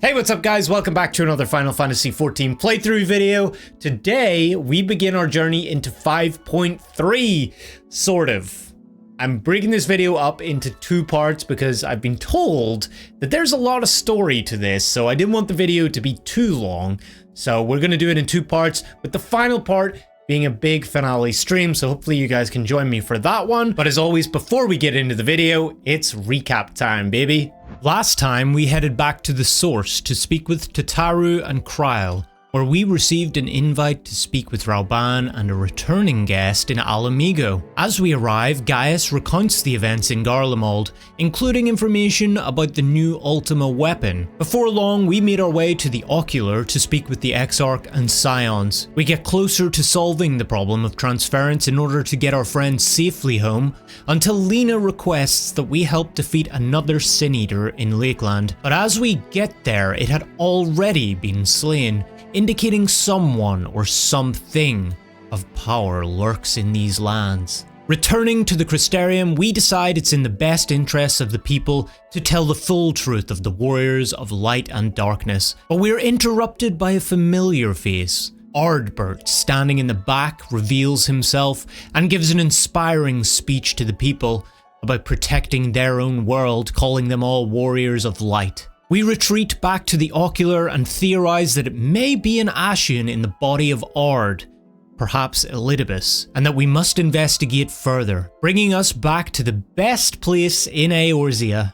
Hey, what's up guys? Welcome back to another Final Fantasy XIV playthrough video. Today, we begin our journey into 5.3, sort of. I'm breaking this video up into two parts because I've been told that there's a lot of story to this, so I didn't want the video to be too long. So we're gonna do it in two parts, with the final part being a big finale stream, so hopefully you guys can join me for that one. But as always, before we get into the video, it's recap time, baby. Last time, we headed back to the source to speak with Tataru and Kryl, where we received an invite to speak with Rauban and a returning guest in Alamigo. As we arrive, Gaius recounts the events in Garlemald, including information about the new Ultima weapon. Before long, we made our way to the Ocular to speak with the Exarch and Scions. We get closer to solving the problem of transference in order to get our friends safely home, until Lena requests that we help defeat another Sin Eater in Lakeland. But as we get there, it had already been slain, indicating someone or something of power lurks in these lands. Returning to the Crystarium, we decide it's in the best interests of the people to tell the full truth of the warriors of light and darkness, but we're interrupted by a familiar face. Ardbert, standing in the back, reveals himself and gives an inspiring speech to the people about protecting their own world, calling them all warriors of light. We retreat back to the Ocular and theorize that it may be an Ascian in the body of Ard, perhaps Elidibus, and that we must investigate further, bringing us back to the best place in Eorzea,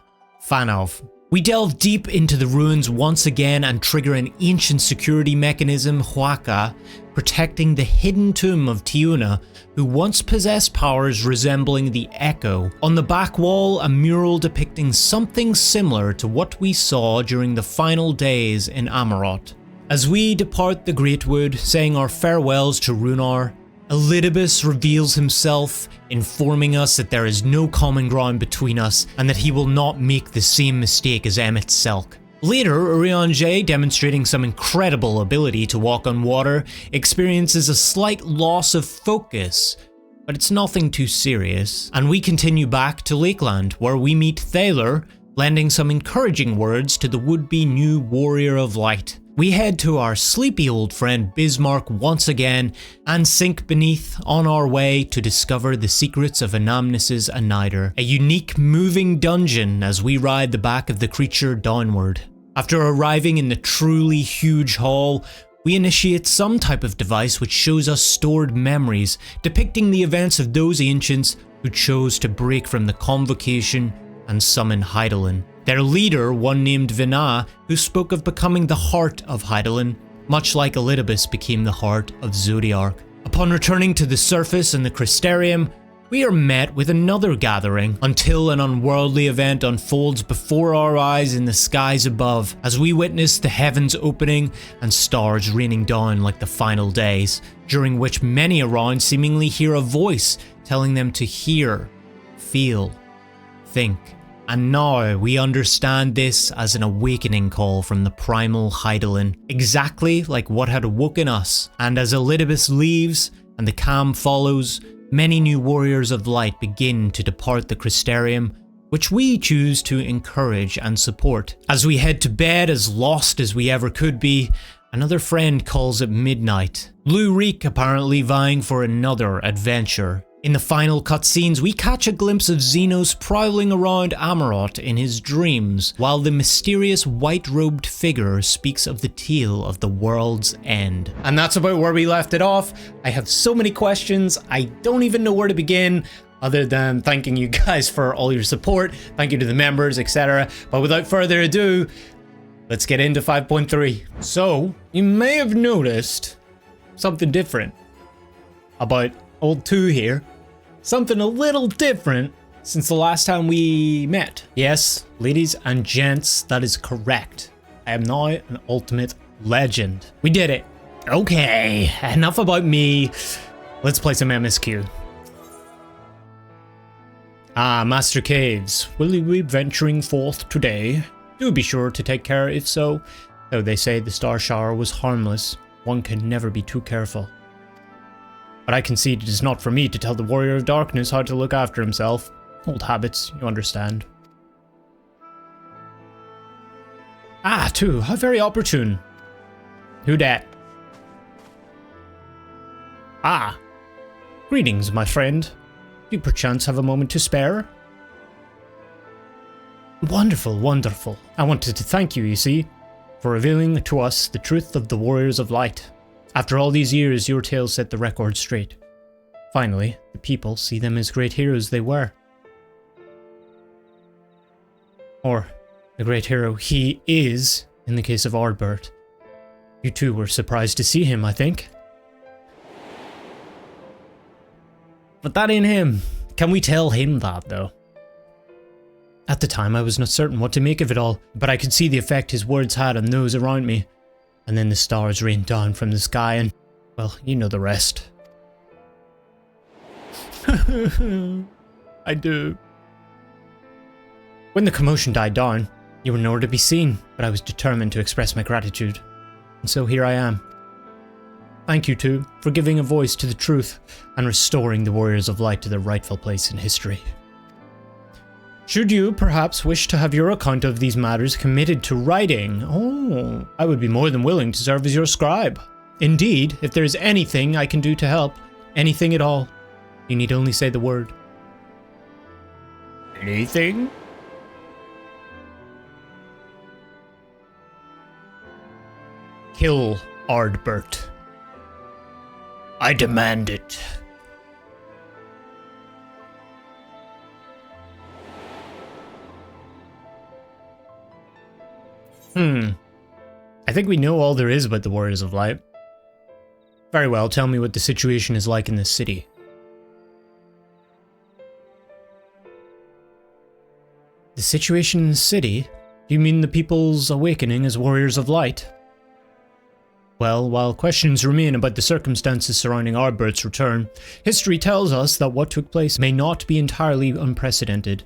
Fanov. We delve deep into the ruins once again and trigger an ancient security mechanism, Huaca, protecting the hidden tomb of Tiuna, who once possessed powers resembling the Echo. On the back wall, a mural depicting something similar to what we saw during the final days in Amarot. As we depart the Greatwood, saying our farewells to Runar, Elidibus reveals himself, informing us that there is no common ground between us and that he will not make the same mistake as Emmett Selk. Later, Urianger, demonstrating some incredible ability to walk on water, experiences a slight loss of focus, but it's nothing too serious, and we continue back to Lakeland, where we meet Thaler, lending some encouraging words to the would-be new Warrior of Light. We head to our sleepy old friend Bismarck once again and sink beneath on our way to discover the secrets of Anamnes's Anider, a unique moving dungeon as we ride the back of the creature downward. After arriving in the truly huge hall, we initiate some type of device which shows us stored memories depicting the events of those ancients who chose to break from the convocation and summon Hydaelyn. Their leader, one named Vina, who spoke of becoming the heart of Hydaelyn, much like Elidibus became the heart of Zodiark. Upon returning to the surface in the Crystarium, we are met with another gathering, until an unworldly event unfolds before our eyes in the skies above, as we witness the heavens opening and stars raining down like the final days, during which many around seemingly hear a voice telling them to hear, feel, think. And now we understand this as an awakening call from the primal Hydaelyn, exactly like what had awoken us. And as Elidibus leaves and the calm follows, many new warriors of light begin to depart the Crystarium, which we choose to encourage and support. As we head to bed as lost as we ever could be, another friend calls at midnight. Lurik apparently vying for another adventure. In the final cutscenes, we catch a glimpse of Xenos prowling around Amarot in his dreams, while the mysterious white-robed figure speaks of the tale of the world's end. And that's about where we left it off. I have so many questions, I don't even know where to begin, other than thanking you guys for all your support, thank you to the members, etc. But without further ado, let's get into 5.3. So, you may have noticed something different about Old 2 here. Something a little different since the last time we met. Yes, ladies and gents, that is correct. I am now an ultimate legend. We did it. Okay, enough about me. Let's play some MSQ. Master Caves, will you be venturing forth today? Do be sure to take care if so. Though they say the star shower was harmless, one can never be too careful. But I concede it is not for me to tell the Warrior of Darkness how to look after himself. Old habits, you understand. Ah, too, how very opportune. Who dat? Ah, greetings, my friend. Do you perchance have a moment to spare? Wonderful, wonderful. I wanted to thank you, you see, for revealing to us the truth of the Warriors of Light. After all these years, your tale set the record straight. Finally, the people see them as great heroes they were. Or, the great hero he is, in the case of Ardbert. You too were surprised to see him, I think. But that ain't him. Can we tell him that, though? At the time, I was not certain what to make of it all, but I could see the effect his words had on those around me. And then the stars rained down from the sky and, well, you know the rest. I do. When the commotion died down, you were nowhere to be seen, but I was determined to express my gratitude. And so here I am. Thank you, too, for giving a voice to the truth and restoring the Warriors of Light to their rightful place in history. Should you, perhaps, wish to have your account of these matters committed to writing, I would be more than willing to serve as your scribe. Indeed, if there is anything I can do to help, anything at all, you need only say the word. Anything? Kill Ardbert. I demand it. I think we know all there is about the Warriors of Light. Very well, tell me what the situation is like in this city. The situation in the city? Do you mean the people's awakening as Warriors of Light? Well, while questions remain about the circumstances surrounding Ardbert's return, history tells us that what took place may not be entirely unprecedented.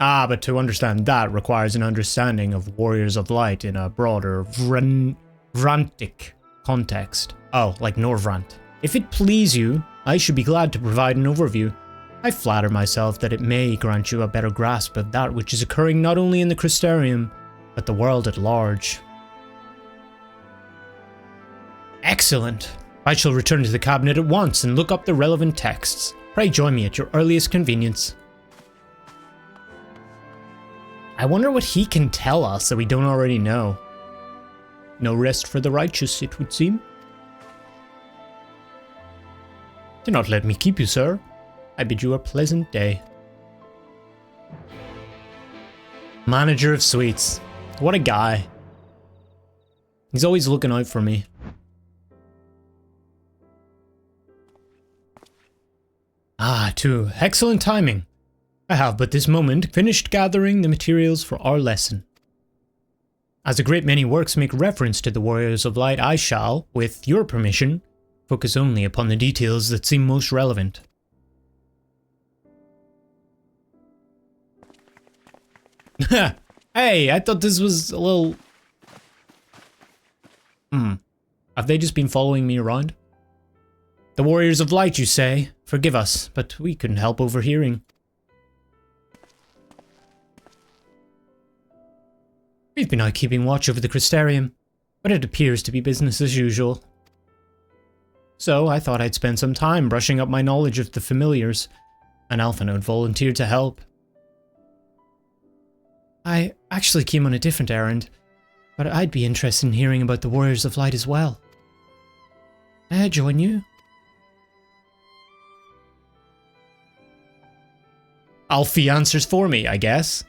Ah, but to understand that requires an understanding of Warriors of Light in a broader Vrantic context. Oh, like Norvrant. If it please you, I should be glad to provide an overview. I flatter myself that it may grant you a better grasp of that which is occurring not only in the Crystarium, but the world at large. Excellent. I shall return to the cabinet at once and look up the relevant texts. Pray join me at your earliest convenience. I wonder what he can tell us that we don't already know. No rest for the righteous, it would seem. Do not let me keep you, sir. I bid you a pleasant day. Manager of Sweets. What a guy. He's always looking out for me. Ah, too. Excellent timing. I have but this moment finished gathering the materials for our lesson. As a great many works make reference to the Warriors of Light, I shall, with your permission, focus only upon the details that seem most relevant. Hey, I thought this was a little... Have they just been following me around? The Warriors of Light, you say? Forgive us, but we couldn't help overhearing. We've been out keeping watch over the Crystarium, but it appears to be business as usual. So I thought I'd spend some time brushing up my knowledge of the familiars, and Alphanode volunteered to help. I actually came on a different errand, but I'd be interested in hearing about the Warriors of Light as well. May I join you? Alfie answers for me, I guess.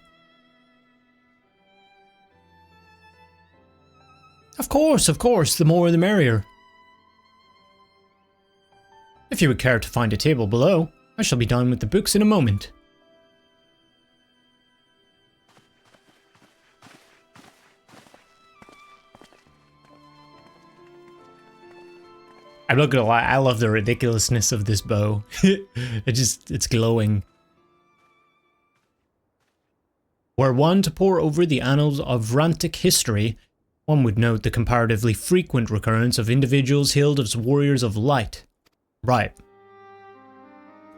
Of course, the more the merrier. If you would care to find a table below, I shall be down with the books in a moment. I'm not gonna lie, I love the ridiculousness of this bow. It's glowing. Were one to pore over the annals of Vrantic history, one would note the comparatively frequent recurrence of individuals hailed as Warriors of Light. Right.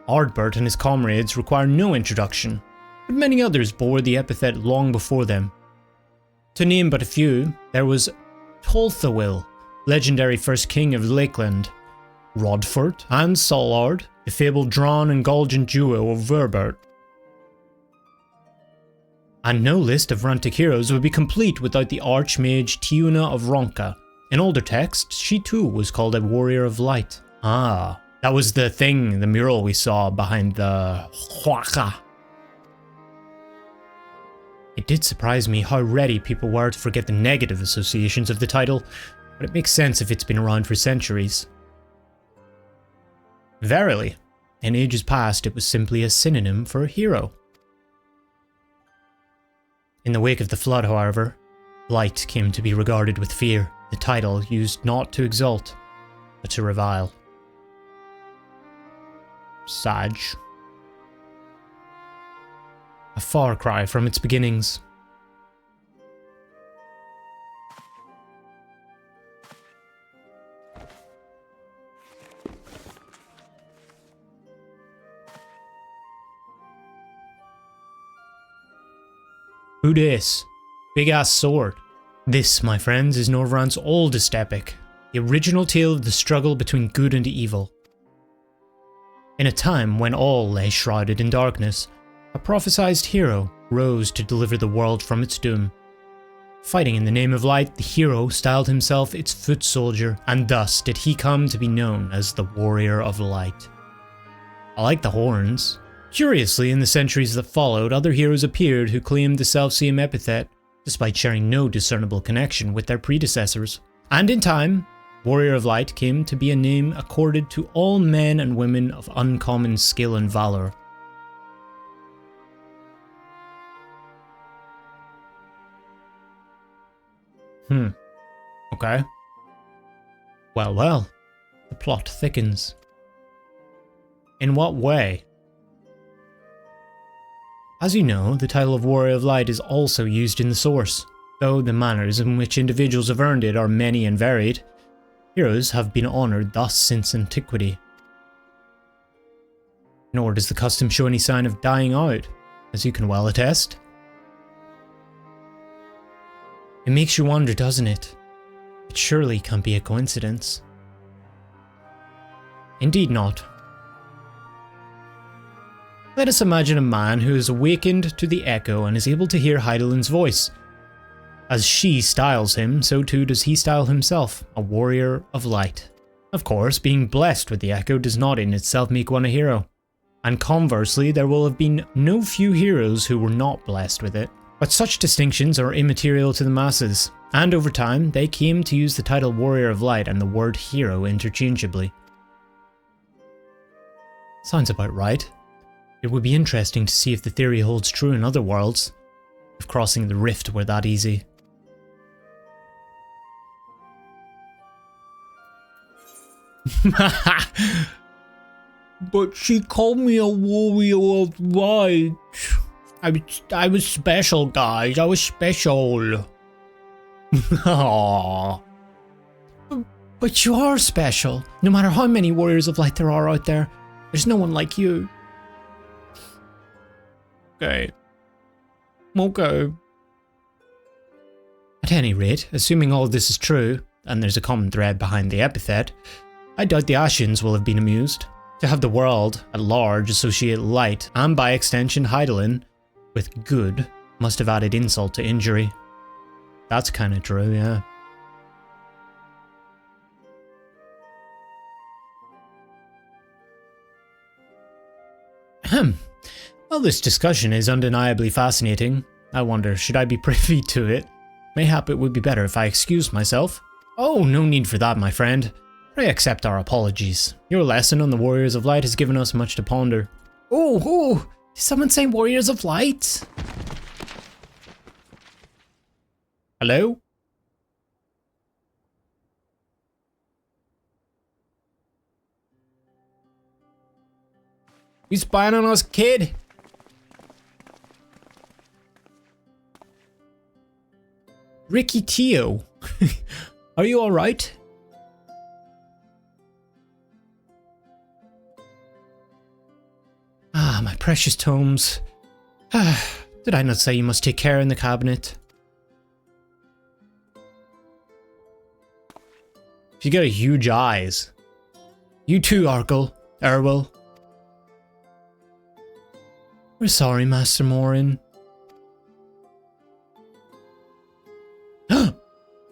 Ardbert and his comrades require no introduction, but many others bore the epithet long before them. To name but a few, there was Tolthawil, legendary first king of Lakeland, Rodfort and Solard, the fabled drawn and Golgant duo of Verbert. And no list of Rantic heroes would be complete without the Archmage Tiuna of Ronka. In older texts, she too was called a Warrior of Light. Ah, that was the thing, the mural we saw behind the Huaca. It did surprise me how ready people were to forget the negative associations of the title, but it makes sense if it's been around for centuries. Verily, in ages past it was simply a synonym for a hero. In the wake of the flood, however, light came to be regarded with fear, the title used not to exalt, but to revile. Sag. A far cry from its beginnings. Who dis? Big ass sword. This, my friends, is Norvrant's oldest epic, the original tale of the struggle between good and evil. In a time when all lay shrouded in darkness, a prophesized hero rose to deliver the world from its doom. Fighting in the name of light, the hero styled himself its foot soldier, and thus did he come to be known as the Warrior of Light. I like the horns. Curiously, in the centuries that followed, other heroes appeared who claimed the selfsame epithet, despite sharing no discernible connection with their predecessors. And in time, Warrior of Light came to be a name accorded to all men and women of uncommon skill and valor. Okay. Well, the plot thickens. In what way? As you know, the title of Warrior of Light is also used in the source, though the manners in which individuals have earned it are many and varied. Heroes have been honoured thus since antiquity. Nor does the custom show any sign of dying out, as you can well attest. It makes you wonder, doesn't it? It surely can't be a coincidence. Indeed not. Let us imagine a man who is awakened to the echo and is able to hear Heidelin's voice. As she styles him, so too does he style himself, a warrior of light. Of course, being blessed with the echo does not in itself make one a hero. And conversely, there will have been no few heroes who were not blessed with it. But such distinctions are immaterial to the masses, and over time, they came to use the title Warrior of Light and the word hero interchangeably. Sounds about right. It would be interesting to see if the theory holds true in other worlds, if crossing the rift were that easy. But she called me a warrior of light. I was special, guys. I was special. Aww. But you are special. No matter how many warriors of light there are out there, there's no one like you. Okay. At any rate, assuming all of this is true, and there's a common thread behind the epithet, I doubt the Ascians will have been amused. To have the world at large associate light, and by extension Heidelin, with good, must have added insult to injury. That's kinda true, yeah. Well, this discussion is undeniably fascinating. I wonder, should I be privy to it? Mayhap it would be better if I excused myself. Oh, no need for that, my friend. Pray accept our apologies. Your lesson on the Warriors of Light has given us much to ponder. Oh, did someone say Warriors of Light? Hello? You spying on us, kid? Riqi-Tio, are you alright? Ah, my precious tomes. Did I not say you must take care in the cabinet? She got huge eyes. You too, Erwil. We're sorry, Master Moren.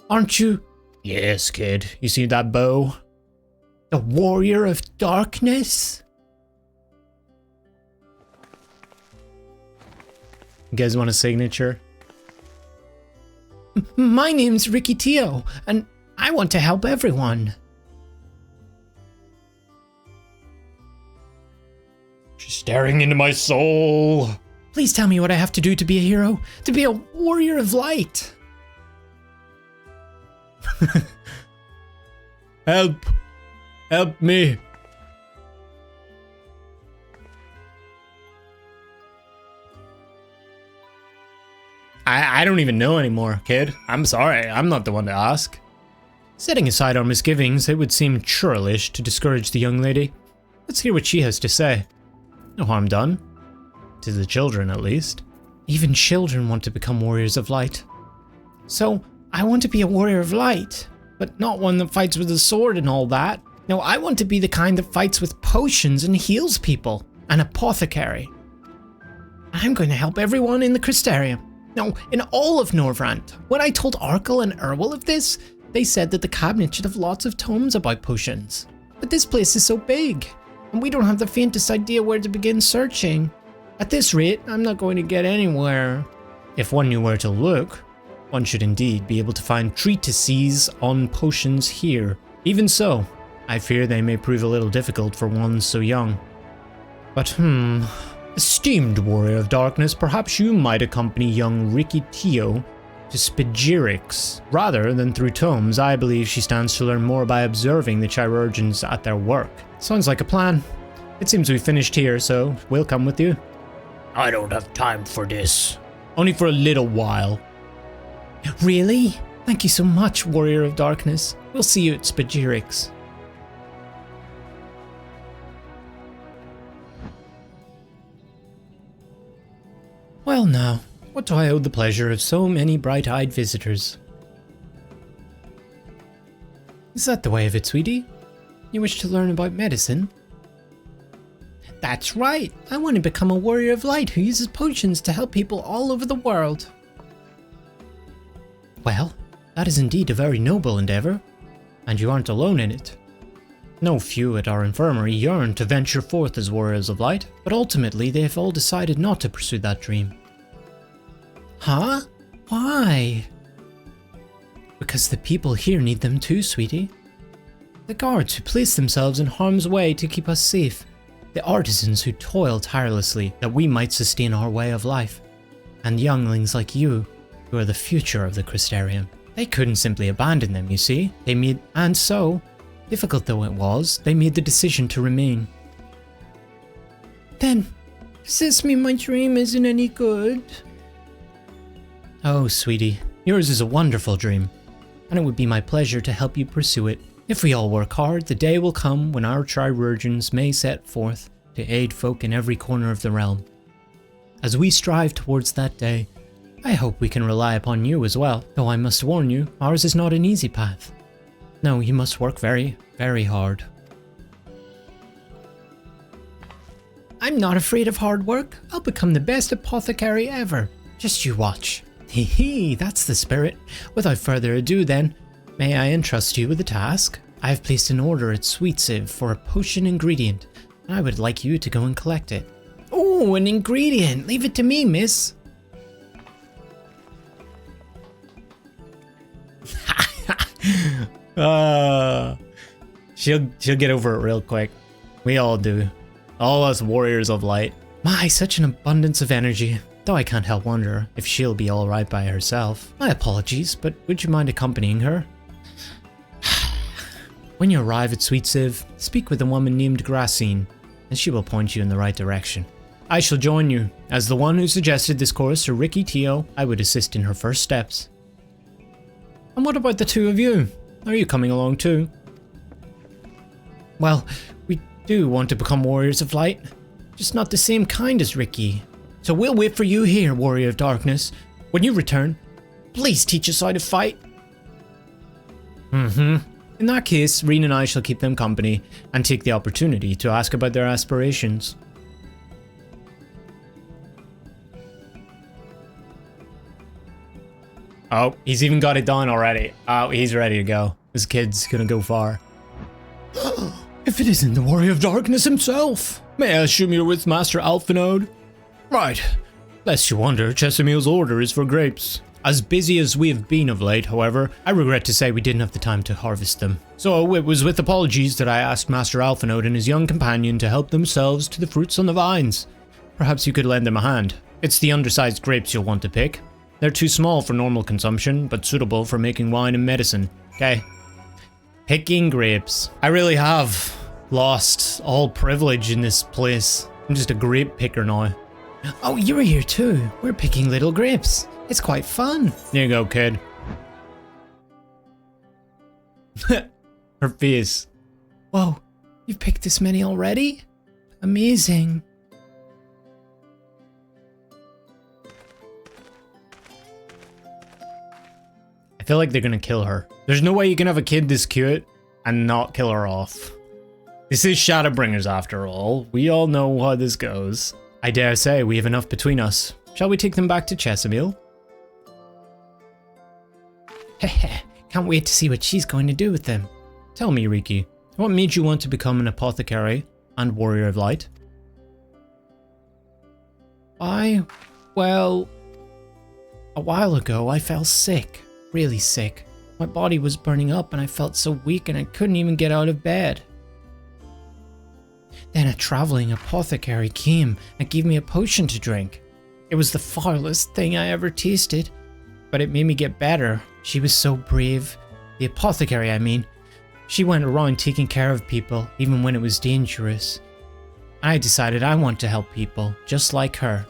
Aren't you? Yes, kid. You see that bow? The Warrior of Darkness? You guys want a signature? My name's Riqi-Tio, and I want to help everyone. She's staring into my soul. Please tell me what I have to do to be a hero, to be a warrior of light. Help me. I don't even know anymore, kid. I'm sorry, I'm not the one to ask. Setting aside our misgivings, it would seem churlish to discourage the young lady. Let's hear what she has to say. No harm done. To the children, at least. Even children want to become warriors of light. So, I want to be a warrior of light, but not one that fights with a sword and all that. No, I want to be the kind that fights with potions and heals people. An apothecary. I'm going to help everyone in the Crystarium. No, in all of Norvrant. When I told Arkell and Erwil of this, they said that the cabinet should have lots of tomes about potions. But this place is so big, and we don't have the faintest idea where to begin searching. At this rate, I'm not going to get anywhere. If one knew where to look, one should indeed be able to find treatises on potions here. Even so, I fear they may prove a little difficult for one so young. But esteemed warrior of darkness, perhaps you might accompany young Riqi-Tio to Spigirix. Rather than through tomes, I believe she stands to learn more by observing the chirurgeons at their work. Sounds like a plan. It seems we finished here, so we'll come with you. I don't have time for this. Only for a little while. Really? Thank you so much, warrior of darkness. We'll see you at Spigirix. Well now, what do I owe the pleasure of so many bright-eyed visitors? Is that the way of it, sweetie? You wish to learn about medicine? That's right! I want to become a warrior of light who uses potions to help people all over the world. Well, that is indeed a very noble endeavor, and you aren't alone in it. No few at our infirmary yearn to venture forth as warriors of light, but ultimately they have all decided not to pursue that dream. Huh? Why? Because the people here need them too, sweetie. The guards who place themselves in harm's way to keep us safe. The artisans who toil tirelessly that we might sustain our way of life. And younglings like you, who are the future of the Crystarium. They couldn't simply abandon them, you see. And so, difficult though it was, they made the decision to remain. Then, does this mean my dream isn't any good? Oh, sweetie, yours is a wonderful dream, and it would be my pleasure to help you pursue it. If we all work hard, the day will come when our chirurgeons may set forth to aid folk in every corner of the realm. As we strive towards that day, I hope we can rely upon you as well, though I must warn you, ours is not an easy path. No, you must work very, very hard. I'm not afraid of hard work. I'll become the best apothecary ever. Just you watch. Hee hee, that's the spirit. Without further ado then, may I entrust you with a task? I have placed an order at FFXIV for a potion ingredient, and I would like you to go and collect it. Oh, an ingredient! Leave it to me, miss. She'll get over it real quick. We all do. All us warriors of light. My, such an abundance of energy. Though I can't help wonder if she'll be alright by herself. My apologies, but would you mind accompanying her? When you arrive at FFXIV, speak with a woman named Gracine, and she will point you in the right direction. I shall join you. As the one who suggested this course to Riqi-Tio, I would assist in her first steps. And what about the two of you? Are you coming along too? Well, we do want to become warriors of light, just not the same kind as Riqi. So we'll wait for you here, warrior of darkness. When you return, please teach us how to fight. In that case, Reen and I shall keep them company and take the opportunity to ask about their aspirations. Oh, he's even got it done already. Oh, he's ready to go. This kid's gonna go far. If it isn't the Warrior of Darkness himself, may I assume you're with Master Alphenode? Right. Lest you wonder, Chesameel's order is for grapes. As busy as we have been of late, however, I regret to say we didn't have the time to harvest them. So it was with apologies that I asked Master Alphenode and his young companion to help themselves to the fruits on the vines. Perhaps you could lend them a hand. It's the undersized grapes you'll want to pick. They're too small for normal consumption, but suitable for making wine and medicine. Okay. Picking grapes. I really have lost all privilege in this place. I'm just a grape picker now. Oh, you're here too. We're picking little grapes. It's quite fun. There you go, kid. Her face. Whoa, you've picked this many already? Amazing. I feel like they're gonna kill her. There's no way you can have a kid this cute and not kill her off. This is Shadowbringers after all. We all know how this goes. I dare say we have enough between us. Shall we take them back to Chesameel? Heh, can't wait to see what she's going to do with them. Tell me, Riqi, what made you want to become an apothecary and warrior of light? Well, a while ago I fell sick, really sick. My body was burning up and I felt so weak and I couldn't even get out of bed. Then a traveling apothecary came and gave me a potion to drink. It was the foulest thing I ever tasted, but it made me get better. She was so brave. The apothecary, I mean. She went around taking care of people, even when it was dangerous. I decided I want to help people, just like her.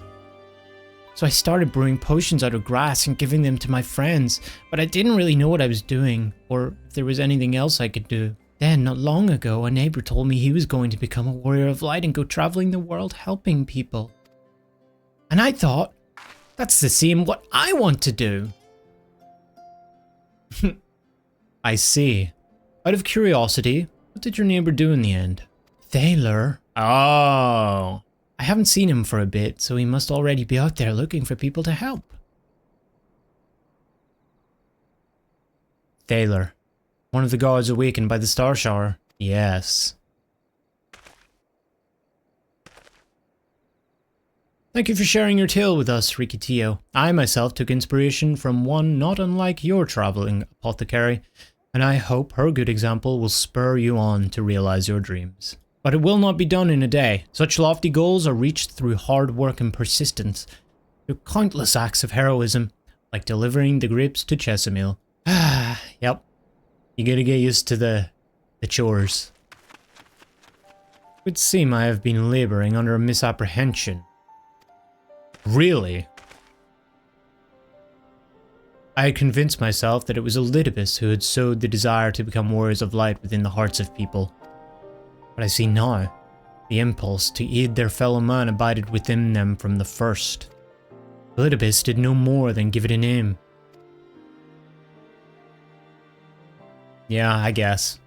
So I started brewing potions out of grass and giving them to my friends, but I didn't really know what I was doing, or if there was anything else I could do. Then, not long ago, a neighbor told me he was going to become a warrior of light and go traveling the world helping people. And I thought, that's the same what I want to do. I see. Out of curiosity, what did your neighbor do in the end? Thaler. Oh. I haven't seen him for a bit, so he must already be out there looking for people to help. Thaler. One of the gods awakened by the star shower. Yes. Thank you for sharing your tale with us, Riqi-Tio. I myself took inspiration from one not unlike your traveling apothecary, and I hope her good example will spur you on to realize your dreams. But it will not be done in a day. Such lofty goals are reached through hard work and persistence, through countless acts of heroism, like delivering the grapes to Chesameel. Yep. You gotta get used to the chores. It would seem I have been laboring under a misapprehension. Really? I had convinced myself that it was Elidibus who had sowed the desire to become warriors of light within the hearts of people. But I see now, the impulse to aid their fellow man abided within them from the first. Elidibus did no more than give it a name. Yeah, I guess.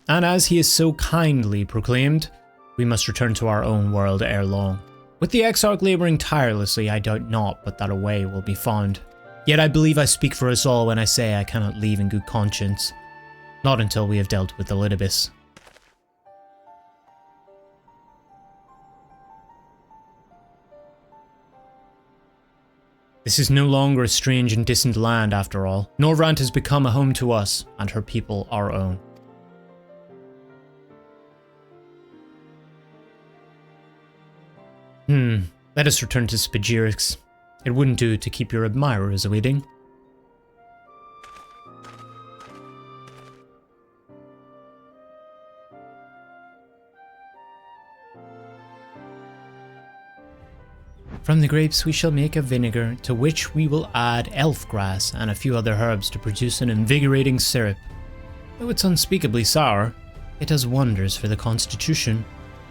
And as he is so kindly proclaimed, we must return to our own world ere long. With the Exarch laboring tirelessly, I doubt not but that a way will be found. Yet I believe I speak for us all when I say I cannot leave in good conscience. Not until we have dealt with Elidibus. This is no longer a strange and distant land after all. Norvrant has become a home to us, and her people our own. Let us return to Spagirix. It wouldn't do to keep your admirers waiting. From the grapes we shall make a vinegar, to which we will add elf grass and a few other herbs to produce an invigorating syrup. Though it's unspeakably sour, it does wonders for the constitution.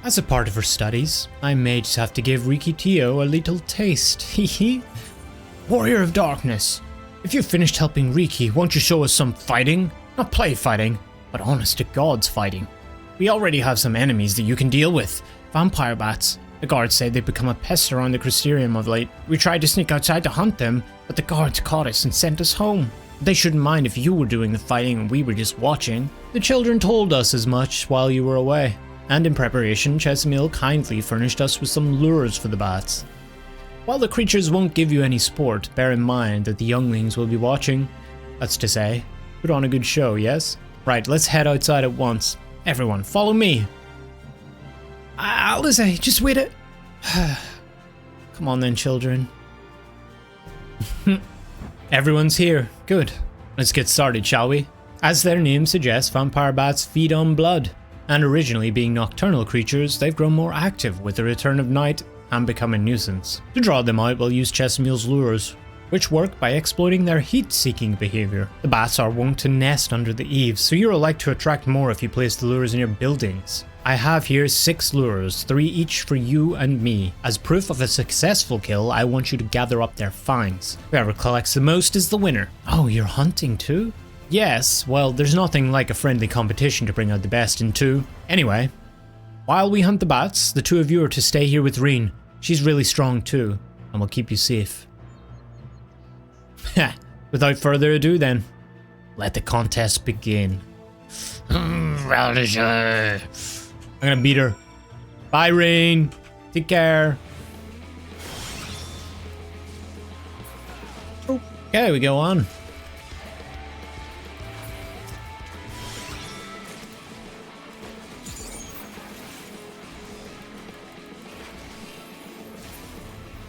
As a part of her studies, I may just have to give Riqi-Tio a little taste, hehe. Warrior of Darkness, if you've finished helping Riqi, won't you show us some fighting? Not play fighting, but honest to God's fighting. We already have some enemies that you can deal with. Vampire bats. The guards say they've become a pest around the Crystarium of late. We tried to sneak outside to hunt them, but the guards caught us and sent us home. They shouldn't mind if you were doing the fighting and we were just watching. The children told us as much while you were away. And in preparation, Chesimil kindly furnished us with some lures for the bats. While the creatures won't give you any sport, bear in mind that the younglings will be watching. That's to say, put on a good show, yes? Right, let's head outside at once. Everyone, follow me. Alice, just wait it. Come on then, children. Everyone's here. Good. Let's get started, shall we? As their name suggests, vampire bats feed on blood. And originally being nocturnal creatures, they've grown more active with the return of night and become a nuisance. To draw them out, we'll use Chesimil's lures, which work by exploiting their heat-seeking behavior. The bats are wont to nest under the eaves, so you're likely to attract more if you place the lures in your buildings. I have here 6 lures, 3 each for you and me. As proof of a successful kill, I want you to gather up their finds. Whoever collects the most is the winner. Oh, you're hunting too? Yes, well, there's nothing like a friendly competition to bring out the best in 2. Anyway, while we hunt the bats, the 2 of you are to stay here with Reen. She's really strong too, and will keep you safe. Without further ado then, let the contest begin. I'm gonna beat her. Bye, Reen. Take care. Okay, we go on.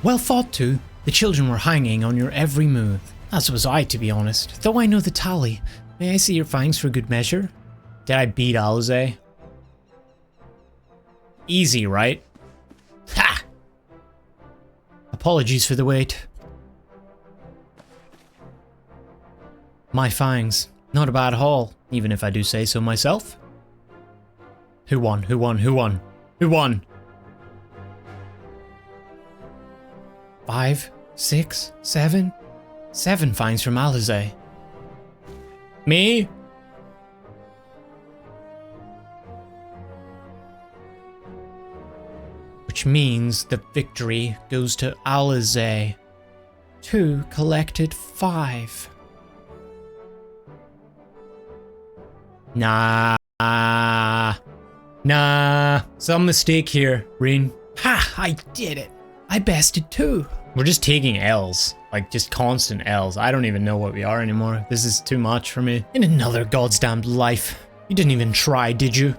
Well fought too. The children were hanging on your every move. As was I, to be honest, though I know the tally. May I see your fangs for good measure? Did I beat Alize? Easy, right? Ha! Apologies for the wait. My fangs. Not a bad haul, even if I do say so myself. Who won? Who won? Who won? Who won? 5, 6, 7. 7 fangs from Alize. Me? Which means the victory goes to Alize. 2 collected 5. Nah. Some mistake here, Reen. Ha! I did it. I bested 2. We're just taking L's. Like, just constant L's. I don't even know what we are anymore. This is too much for me. In another goddamned life. You didn't even try, did you?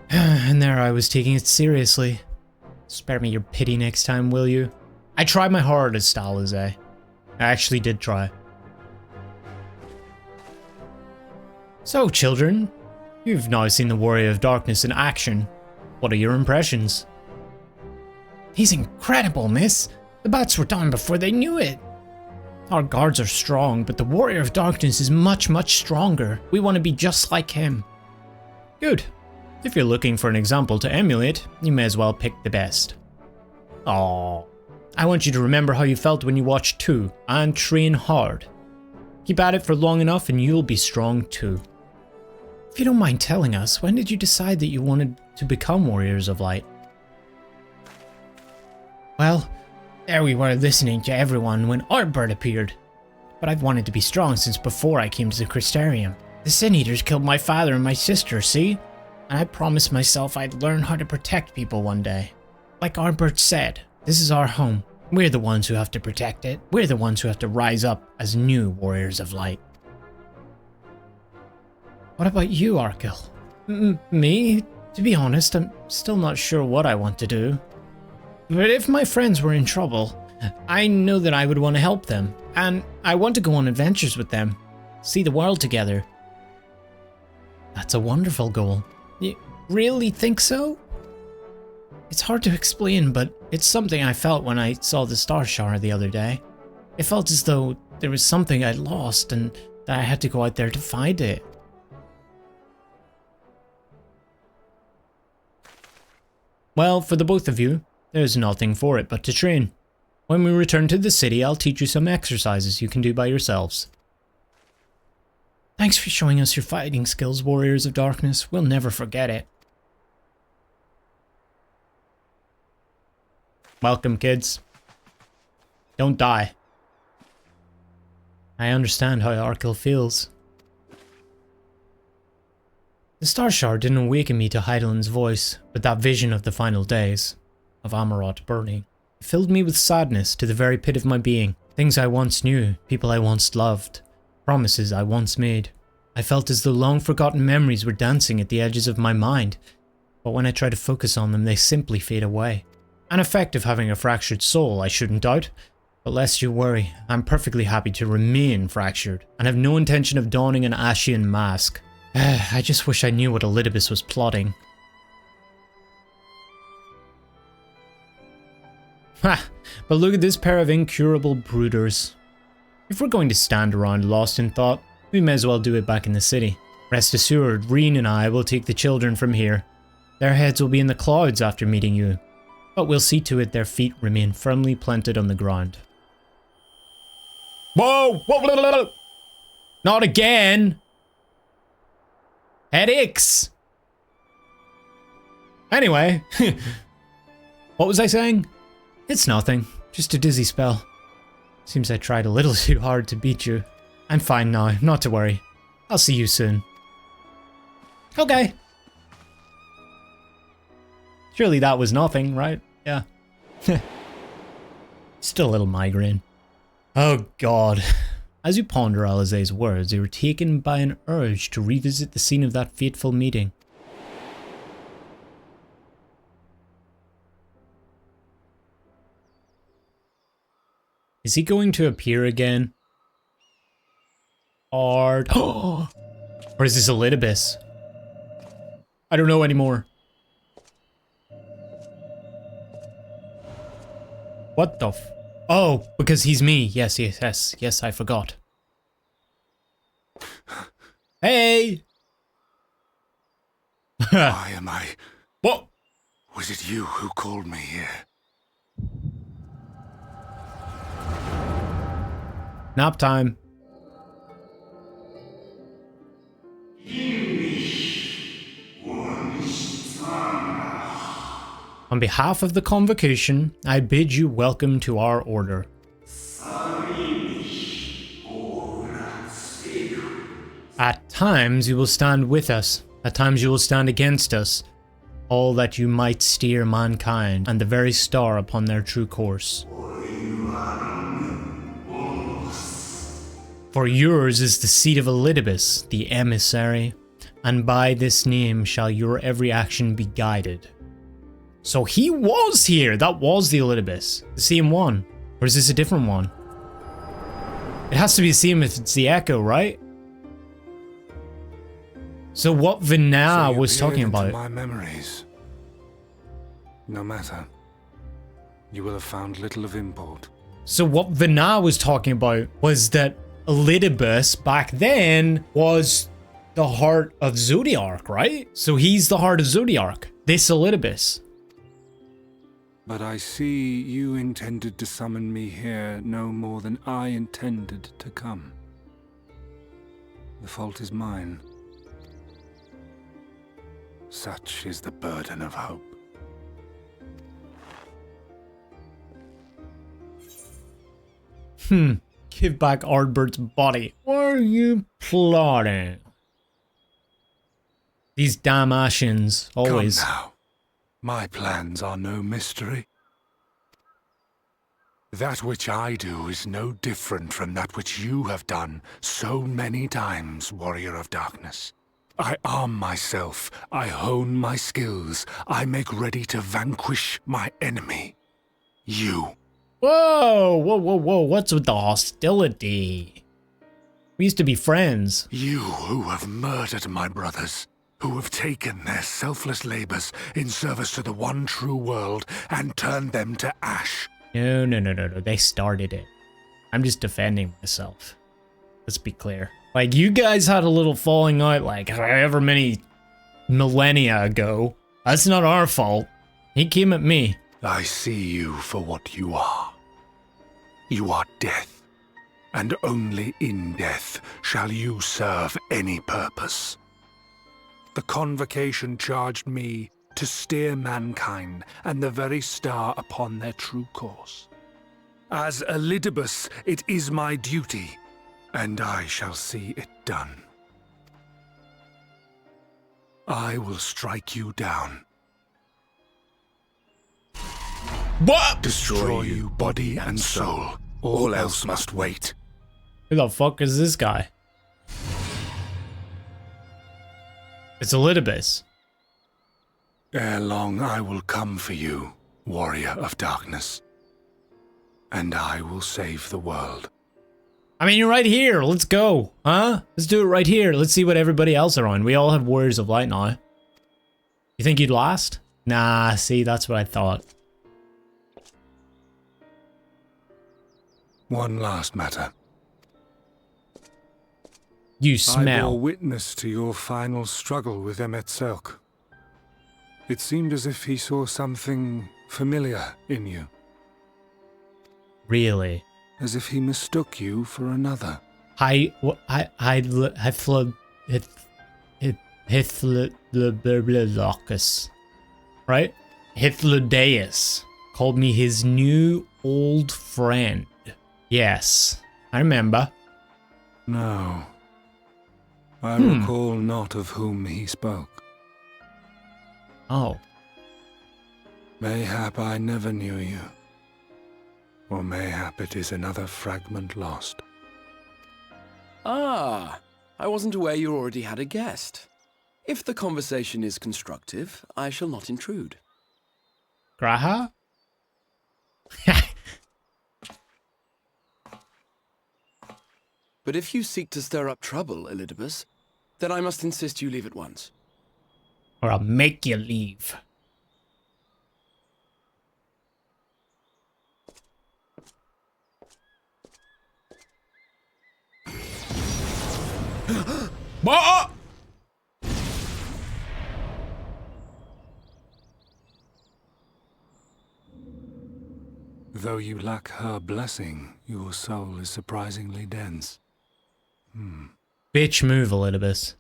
And there I was taking it seriously. Spare me your pity next time, will you? I tried my hardest, Alize. I actually did try. So, children, you've now seen the Warrior of Darkness in action. What are your impressions? He's incredible, miss. The bats were down before they knew it. Our guards are strong, but the Warrior of Darkness is much, much stronger. We want to be just like him. Good. If you're looking for an example to emulate, you may as well pick the best. Aww. I want you to remember how you felt when you watched 2, and train hard. Keep at it for long enough and you'll be strong too. If you don't mind telling us, when did you decide that you wanted to become Warriors of Light? Well, there we were listening to everyone when Artbird appeared. But I've wanted to be strong since before I came to the Crystarium. The Sin Eaters killed my father and my sister, see? And I promised myself I'd learn how to protect people one day. Like Artbird said, this is our home. We're the ones who have to protect it. We're the ones who have to rise up as new Warriors of Light. What about you, Arkil? Me? To be honest, I'm still not sure what I want to do. But if my friends were in trouble, I know that I would want to help them. And I want to go on adventures with them. See the world together. That's a wonderful goal. You really think so? It's hard to explain, but it's something I felt when I saw the Star Shard the other day. It felt as though there was something I'd lost and that I had to go out there to find it. Well, for the both of you, there's nothing for it but to train. When we return to the city, I'll teach you some exercises you can do by yourselves. Thanks for showing us your fighting skills, Warriors of Darkness. We'll never forget it. Welcome, kids. Don't die. I understand how Arkell feels. The Star Shard didn't awaken me to Heidelin's voice, but that vision of the final days, of Amarot burning, filled me with sadness to the very pit of my being. Things I once knew, people I once loved, promises I once made. I felt as though long-forgotten memories were dancing at the edges of my mind, but when I try to focus on them, they simply fade away. An effect of having a fractured soul, I shouldn't doubt, but lest you worry, I'm perfectly happy to remain fractured, and have no intention of donning an Ascian mask. I just wish I knew what Elidibus was plotting. Ha! But look at this pair of incurable brooders. If we're going to stand around lost in thought, we may as well do it back in the city. Rest assured, Reen and I will take the children from here. Their heads will be in the clouds after meeting you, but we'll see to it their feet remain firmly planted on the ground. Whoa! Whoa! Not again! Headaches! Anyway, what was I saying? It's nothing, just a dizzy spell. Seems I tried a little too hard to beat you. I'm fine now, not to worry. I'll see you soon. Okay. Surely that was nothing, right? Yeah. Still a little migraine. Oh god. As you ponder Alizé's words, you were taken by an urge to revisit the scene of that fateful meeting. Is he going to appear again? Or is this Elidibus? I don't know anymore. What the f- Oh, because he's me. Yes, I forgot. Hey! Why am I? What? Was it you who called me here? Nap time. On behalf of the convocation, I bid you welcome to our order. At times you will stand with us, at times you will stand against us, all that you might steer mankind and the very star upon their true course. For yours is the seat of Elidibus, the emissary, and by this name shall your every action be guided. So he was here! That was the Elidibus. The same one. Or is this a different one? It has to be the same if it's the Echo, right? So what Vina was talking about. My memories. No matter. You will have found little of import. So what Vina was talking about was that Elidibus back then was the heart of Zodiark, right? So he's the heart of Zodiark. This Elidibus. But I see you intended to summon me here no more than I intended to come. The fault is mine. Such is the burden of hope. Give back Ardbert's body. What are you plotting? These damn Ascians, always. Come now. My plans are no mystery. That which I do is no different from that which you have done so many times, Warrior of Darkness. I arm myself, I hone my skills, I make ready to vanquish my enemy. You. Whoa, what's with the hostility? We used to be friends. You who have murdered my brothers, who have taken their selfless labors in service to the one true world and turned them to ash. No, they started it. I'm just defending myself. Let's be clear. Like, you guys had a little falling out like however many millennia ago. That's not our fault. He came at me. I see you for what you are. You are death. and only in death shall you serve any purpose. The convocation charged me to steer mankind and the very star upon their true course. As Elidibus, it is my duty, and I shall see it done. I will strike you down. What? Destroy you body and soul. All else must wait. Who the fuck is this guy? It's Elidibus. Ere long I will come for you, warrior of darkness. And I will save the world. I mean, you're right here. Let's go. Huh? Let's do it right here. Let's see what everybody else are on. We all have Warriors of Light now. You think you'd last? Nah, see, that's what I thought. One last matter. You I smell. bore witness to your final struggle with Emet-Selch. It seemed as if he saw something familiar in you. Really? As if he mistook you for another. Hithlodocus, right? Hithlodeus called me his new old friend. Yes, I remember. No. I recall not of whom he spoke. Oh. Mayhap I never knew you. Or mayhap it is another fragment lost. Ah, I wasn't aware you already had a guest. If the conversation is constructive, I shall not intrude. Graha? But if you seek to stir up trouble, Elidibus, then I must insist you leave at once. Or I'll make you leave. What? Though you lack her blessing, your soul is surprisingly dense. Bitch move, Elidibus.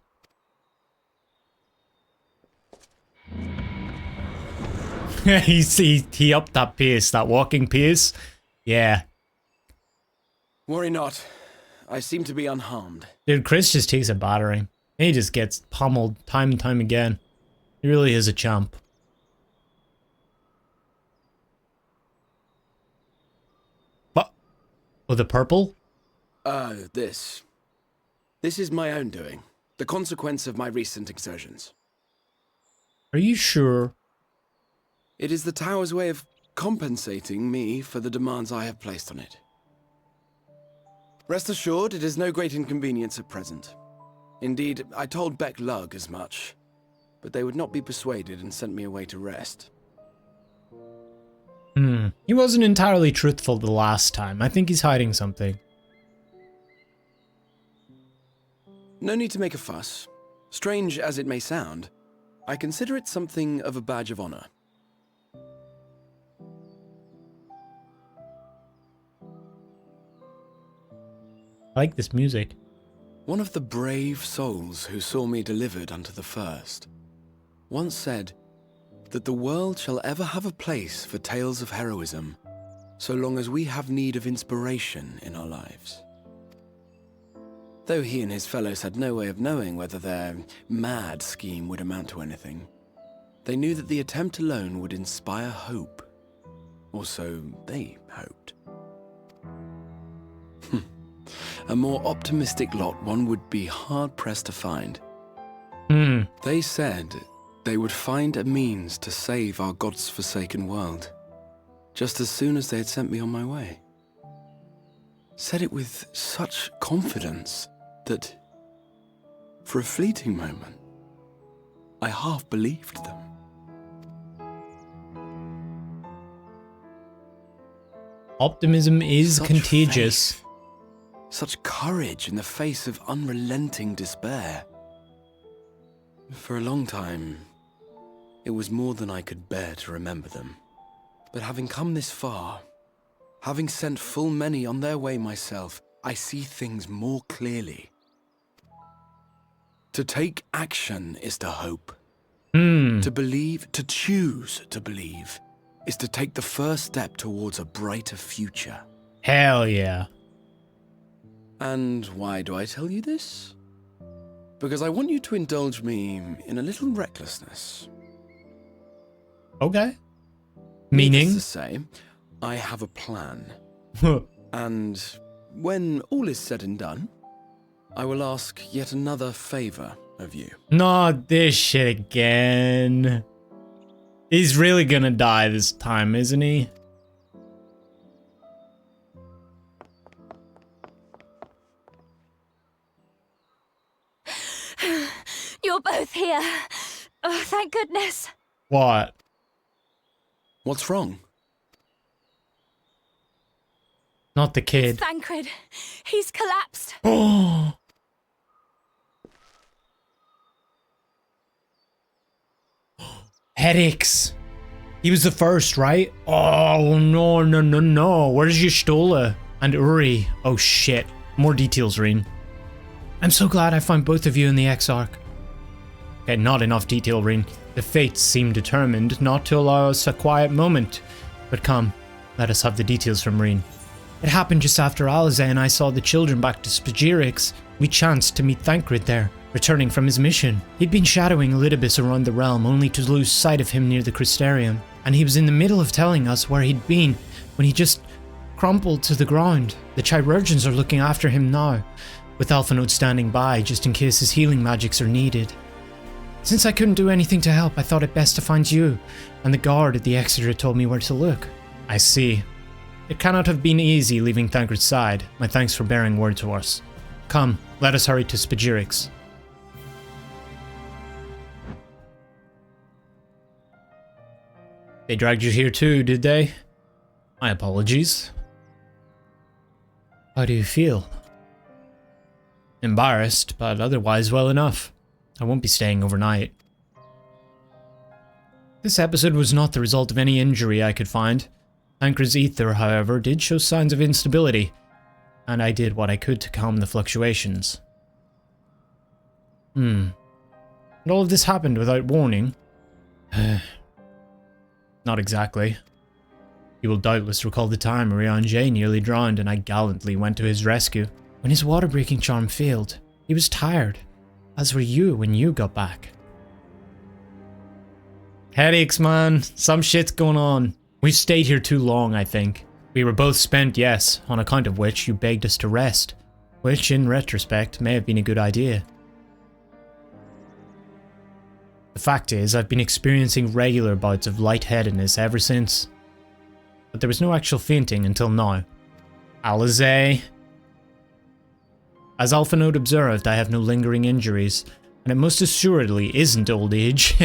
he upped that pace, that walking pace. Yeah. Worry not. I seem to be unharmed. Dude, Chris just takes a battering. He just gets pummeled time and time again. He really is a chump. What? Oh, the purple? This. This is my own doing. The consequence of my recent exertions. Are you sure? It is the tower's way of compensating me for the demands I have placed on it. Rest assured, it is no great inconvenience at present. Indeed, I told Beck Lug as much, but they would not be persuaded and sent me away to rest. He wasn't entirely truthful the last time. I think he's hiding something. No need to make a fuss. Strange as it may sound, I consider it something of a badge of honor. I like this music. One of the brave souls who saw me delivered unto the first once said that the world shall ever have a place for tales of heroism so long as we have need of inspiration in our lives. Though he and his fellows had no way of knowing whether their mad scheme would amount to anything, they knew that the attempt alone would inspire hope. Or so they hoped. A more optimistic lot one would be hard-pressed to find. They said they would find a means to save our God's forsaken world, just as soon as they had sent me on my way. Said it with such confidence that, for a fleeting moment, I half believed them. Optimism is Such contagious. faith, such courage in the face of unrelenting despair. For a long time, it was more than I could bear to remember them. But having come this far, having sent full many on their way myself, I see things more clearly. To take action is to hope. To believe, to choose to believe, is to take the first step towards a brighter future. Hell yeah. And why do I tell you this? Because I want you to indulge me in a little recklessness. Okay. Meaning? Needless to say, I have a plan. And when all is said and done, I will ask yet another favor of you. Not this shit again. He's really gonna die this time, isn't he? You're both here. Oh, thank goodness. What? What's wrong? Not the kid. Thancred. He's collapsed. Oh. Headaches. He was the first, right? Oh, no. Where's Y'shtola? And Uri? Oh, shit. More details, Reen. I'm so glad I found both of you in the Exarch. Okay, not enough detail, Reen. The fates seem determined not to allow us a quiet moment. But come, let us have the details from Reen. It happened just after Alize and I saw the children back to Spagirix. We chanced to meet Thancred there, returning from his mission. He'd been shadowing Elidibus around the realm, only to lose sight of him near the Crystarium. And he was in the middle of telling us where he'd been, when he just crumpled to the ground. The Chirurgeons are looking after him now, with Alphinaud standing by, just in case his healing magics are needed. Since I couldn't do anything to help, I thought it best to find you, and the guard at the Exeter told me where to look. I see. It cannot have been easy leaving Thancred's side. My thanks for bearing word to us. Come, let us hurry to Spagirix. They dragged you here too, did they? My apologies. How do you feel? Embarrassed, but otherwise well enough. I won't be staying overnight. This episode was not the result of any injury I could find. Thancred's ether, however, did show signs of instability, and I did what I could to calm the fluctuations. And all of this happened without warning? Not exactly. You will doubtless recall the time Rianjay nearly drowned and I gallantly went to his rescue. When his water-breaking charm failed, he was tired, as were you when you got back. Headaches, man. Some shit's going on. We've stayed here too long, I think. We were both spent, yes, on account of which you begged us to rest, which, in retrospect, may have been a good idea. The fact is, I've been experiencing regular bouts of lightheadedness ever since. But there was no actual fainting until now. Alize. As Alphinaud observed, I have no lingering injuries, and it most assuredly isn't old age,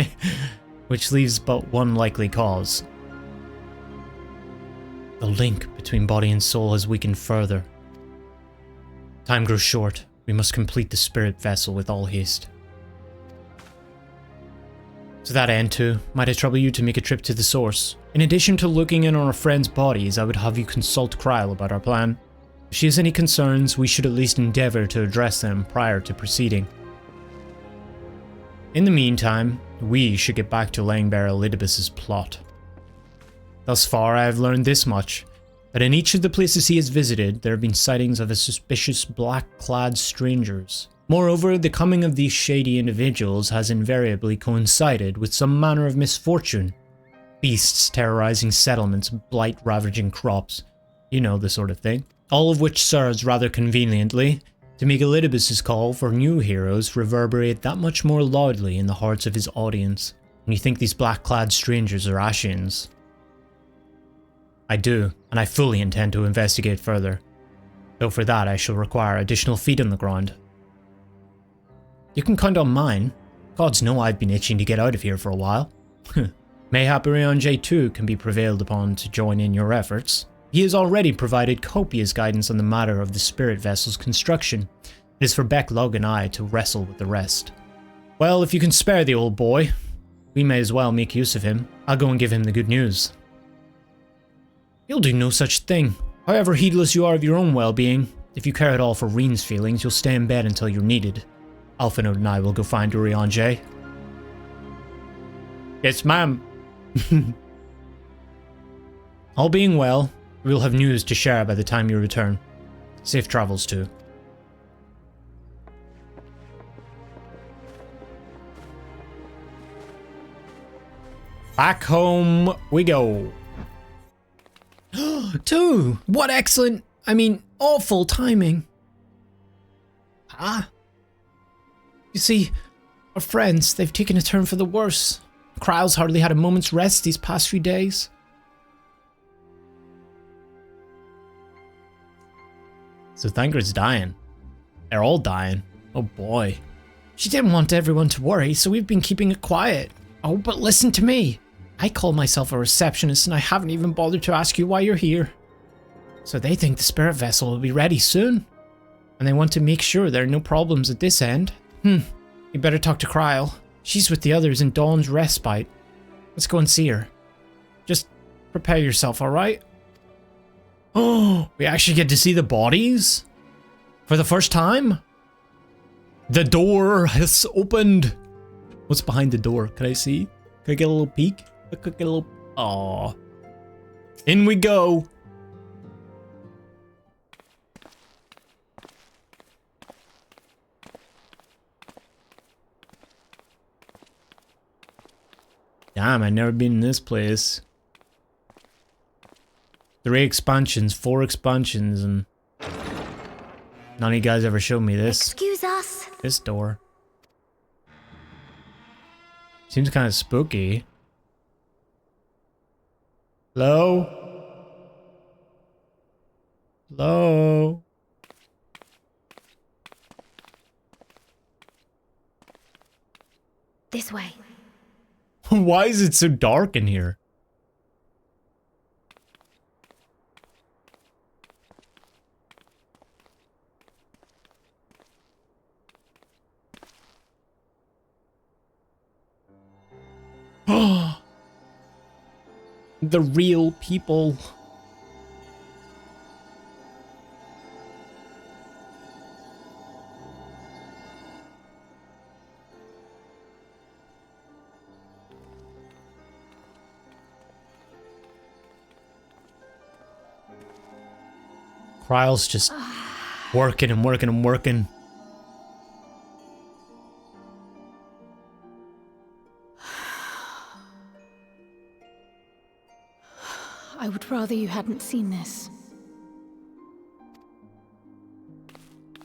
which leaves but one likely cause. The link between body and soul has weakened further. Time grows short. We must complete the spirit vessel with all haste. To that end too, might I trouble you to make a trip to the source? In addition to looking in on our friends' bodies, I would have you consult Kryl about our plan. If she has any concerns, we should at least endeavour to address them prior to proceeding. In the meantime, we should get back to laying bare Elidibus' plot. Thus far, I have learned this much, that in each of the places he has visited, there have been sightings of a suspicious black-clad strangers. Moreover, the coming of these shady individuals has invariably coincided with some manner of misfortune. Beasts terrorizing settlements, blight ravaging crops, you know, the sort of thing. All of which serves rather conveniently to make Elidibus' call for new heroes reverberate that much more loudly in the hearts of his audience. And you think these black-clad strangers are Ashians? I do, and I fully intend to investigate further. Though for that I shall require additional feet on the ground. You can count on mine. Gods know I've been itching to get out of here for a while. Mayhap Rianjay too can be prevailed upon to join in your efforts. He has already provided copious guidance on the matter of the spirit vessel's construction. It is for Becklog and I to wrestle with the rest. Well, if you can spare the old boy, we may as well make use of him. I'll go and give him the good news. You'll do no such thing. However heedless you are of your own well-being, If you care at all for Reen's feelings, you'll stay in bed until you're needed. Alphanode and I will go find Urianger. Yes, ma'am. All being well, we'll have news to share by the time you return. Safe travels too. Back home we go. 2! What excellent, awful timing. Ah. You see, our friends, they've taken a turn for the worse. Kryle's hardly had a moment's rest these past few days. So Thancred's dying. They're all dying. Oh boy. She didn't want everyone to worry, so we've been keeping it quiet. Oh, but listen to me. I call myself a receptionist and I haven't even bothered to ask you why you're here. So they think the spirit vessel will be ready soon. And they want to make sure there are no problems at this end. You better talk to Kryle. She's with the others in Dawn's Respite. Let's go and see her. Just prepare yourself, alright? Oh, we actually get to see the bodies? For the first time? The door has opened. What's behind the door? Can I see? Can I get a little peek? Look, get a little... Aww. In we go. Damn, I've never been in this place. 3 expansions, 4 expansions, and none of you guys ever showed me this. Excuse us. This door. Seems kind of spooky. Hello? Hello? This way. Why is it so dark in here? The real people. Kryle's just working and working and working. I would rather you hadn't seen this.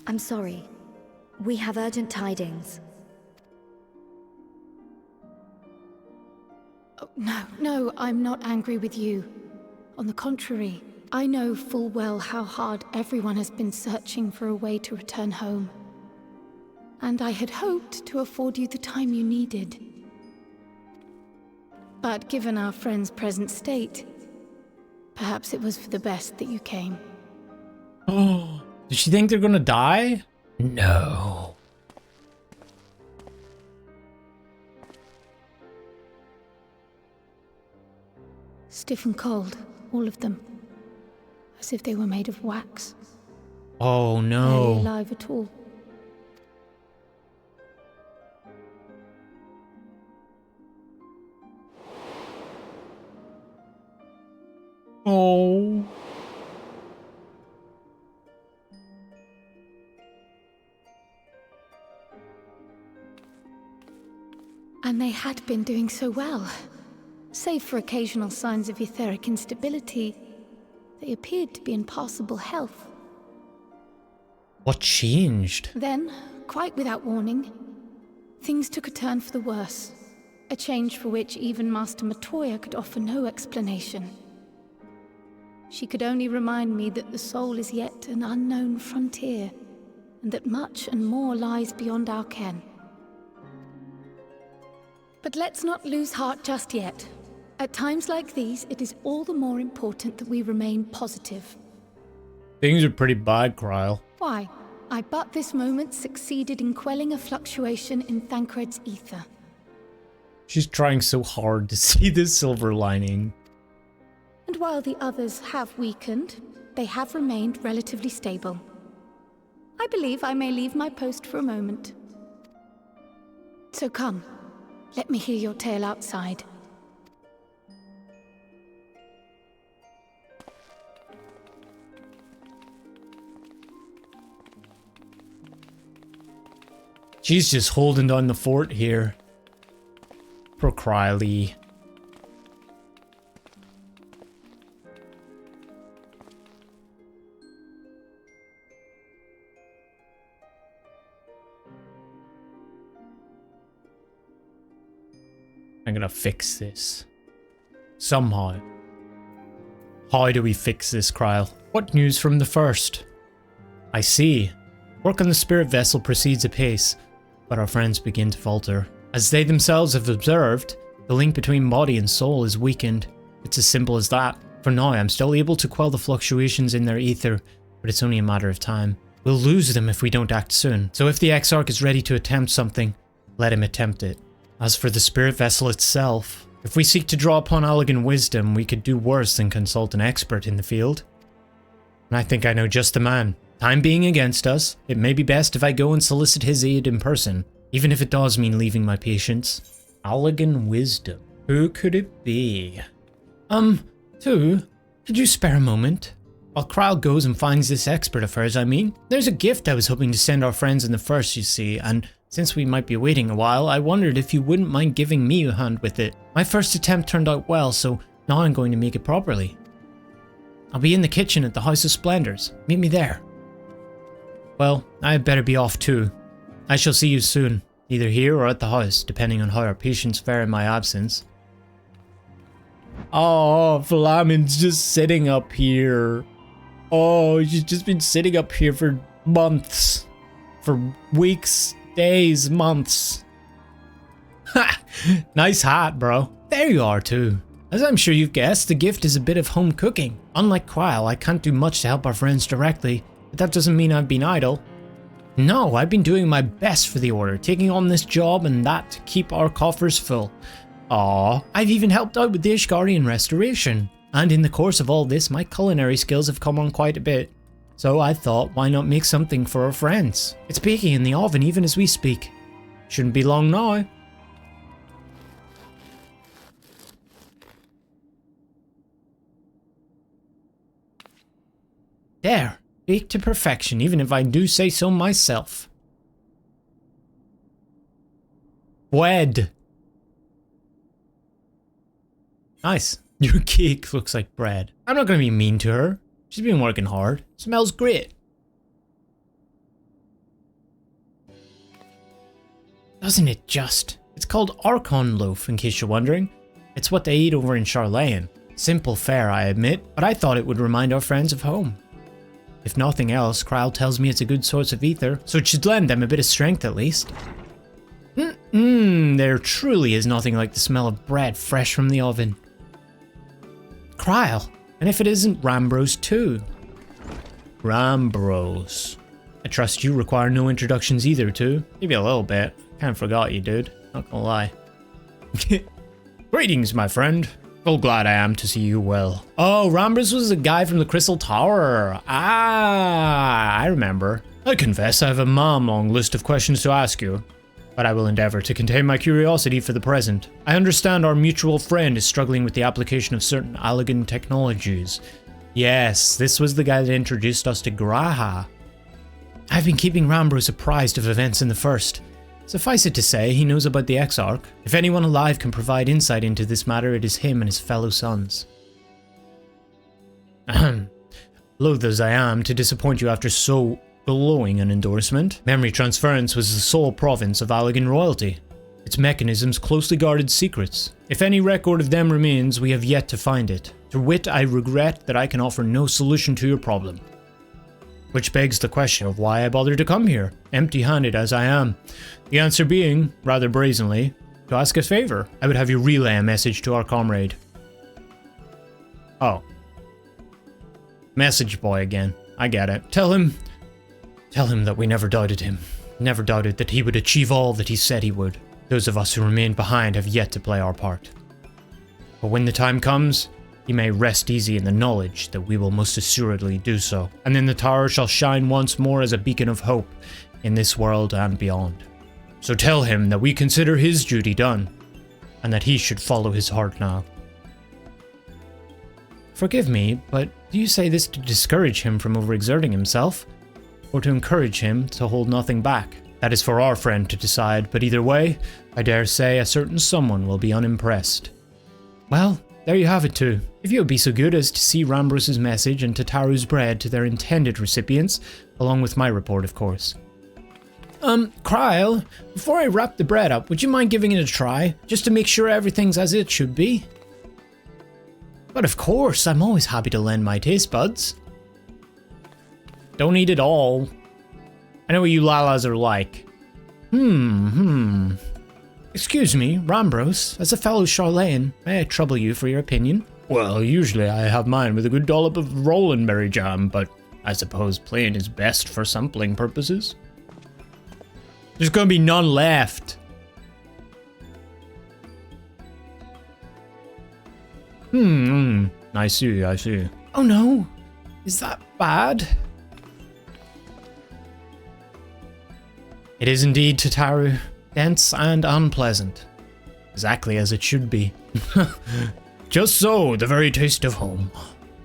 I'm sorry. We have urgent tidings. Oh, no, I'm not angry with you. On the contrary, I know full well how hard everyone has been searching for a way to return home. And I had hoped to afford you the time you needed. But given our friend's present state, perhaps it was for the best that you came. Oh, does she think they're gonna die? No. Stiff and cold, all of them. As if they were made of wax. Oh Barely no. alive at all. Oh. And they had been doing so well. Save for occasional signs of etheric instability, they appeared to be in passable health. What changed? Then, quite without warning, things took a turn for the worse. A change for which even Master Matoya could offer no explanation. She could only remind me that the soul is yet an unknown frontier, and that much and more lies beyond our ken. But let's not lose heart just yet. At times like these, it is all the more important that we remain positive. Things are pretty bad, Kryle. Why? I but this moment succeeded in quelling a fluctuation in Thancred's ether. She's trying so hard to see the silver lining. And while the others have weakened, they have remained relatively stable. I believe I may leave my post for a moment. So come, let me hear your tale outside. She's just holding down the fort here. Poor Criley. I'm gonna fix this. Somehow. How do we fix this, Kryle? What news from the first? I see. Work on the spirit vessel proceeds apace, but our friends begin to falter. As they themselves have observed, the link between body and soul is weakened. It's as simple as that. For now, I'm still able to quell the fluctuations in their ether, but it's only a matter of time. We'll lose them if we don't act soon. So if the Exarch is ready to attempt something, let him attempt it. As for the spirit vessel itself, if we seek to draw upon Allagan wisdom, we could do worse than consult an expert in the field. And I think I know just the man. Time being against us, it may be best if I go and solicit his aid in person, even if it does mean leaving my patients. Allagan wisdom. Who could it be? Tu, could you spare a moment? While Kryle goes and finds this expert of hers, there's a gift I was hoping to send our friends in the first, you see, and since we might be waiting a while, I wondered if you wouldn't mind giving me a hand with it. My first attempt turned out well, so now I'm going to make it properly. I'll be in the kitchen at the House of Splendors. Meet me there. Well, I had better be off too. I shall see you soon, either here or at the house, depending on how our patients fare in my absence. Oh, Flamin's just sitting up here. Oh, she's just been sitting up here for months. For weeks, days, months. Ha! Nice hat, bro. There you are too. As I'm sure you've guessed, the gift is a bit of home cooking. Unlike Kryle, I can't do much to help our friends directly, but that doesn't mean I've been idle. No, I've been doing my best for the Order, taking on this job and that to keep our coffers full. Aw, I've even helped out with the Ishgarian restoration. And in the course of all this, my culinary skills have come on quite a bit. So I thought, why not make something for our friends? It's baking in the oven even as we speak. Shouldn't be long now. There, baked to perfection, even if I do say so myself. Bread. Nice. Your cake looks like bread. I'm not gonna be mean to her. She's been working hard. Smells great. Doesn't it just? It's called Archon loaf, in case you're wondering. It's what they eat over in Sharlayan. Simple fare, I admit, but I thought it would remind our friends of home. If nothing else, Kryle tells me it's a good source of ether, so it should lend them a bit of strength at least. There truly is nothing like the smell of bread fresh from the oven. Kryle, and if it isn't Rambros too. Rambros. I trust you require no introductions either, too. Maybe a little bit. Kinda forgot you, dude. Not gonna lie. Greetings, my friend. So glad I am to see you well. Oh, Rambros was the guy from the Crystal Tower. Ah, I remember. I confess I have a long list of questions to ask you, but I will endeavor to contain my curiosity for the present. I understand our mutual friend is struggling with the application of certain Allagan technologies. Yes, this was the guy that introduced us to Graha. I've been keeping Rambros apprised of events in the First. Suffice it to say, he knows about the Exarch. If anyone alive can provide insight into this matter, it is him and his fellow sons. Ahem. Loath as I am to disappoint you after so glowing an endorsement, memory transference was the sole province of Allagan royalty. Its mechanisms closely guarded secrets. If any record of them remains, we have yet to find it. To wit, I regret that I can offer no solution to your problem. Which begs the question of why I bothered to come here, empty-handed as I am. The answer being, rather brazenly, to ask a favor. I would have you relay a message to our comrade. Oh. Message boy again. I get it. Tell him that we never doubted him. Never doubted that he would achieve all that he said he would. Those of us who remain behind have yet to play our part. But when the time comes, he may rest easy in the knowledge that we will most assuredly do so. And then the tower shall shine once more as a beacon of hope in this world and beyond. So tell him that we consider his duty done, and that he should follow his heart now. Forgive me, but do you say this to discourage him from overexerting himself, or to encourage him to hold nothing back? That is for our friend to decide, but either way, I dare say a certain someone will be unimpressed. Well, there you have it too. If you would be so good as to see Rambros's message and Tataru's bread to their intended recipients, along with my report, of course. Kryle, before I wrap the bread up, would you mind giving it a try, just to make sure everything's as it should be? But of course, I'm always happy to lend my taste buds. Don't eat it all. I know what you Lalas are like. Excuse me, Rambros, as a fellow Sharlayan, may I trouble you for your opinion? Well, usually I have mine with a good dollop of Rollenberry jam, but I suppose plain is best for sampling purposes. There's gonna be none left. I see. Oh no, is that bad? It is indeed, Tataru. Dense and unpleasant. Exactly as it should be. Just so, the very taste of home.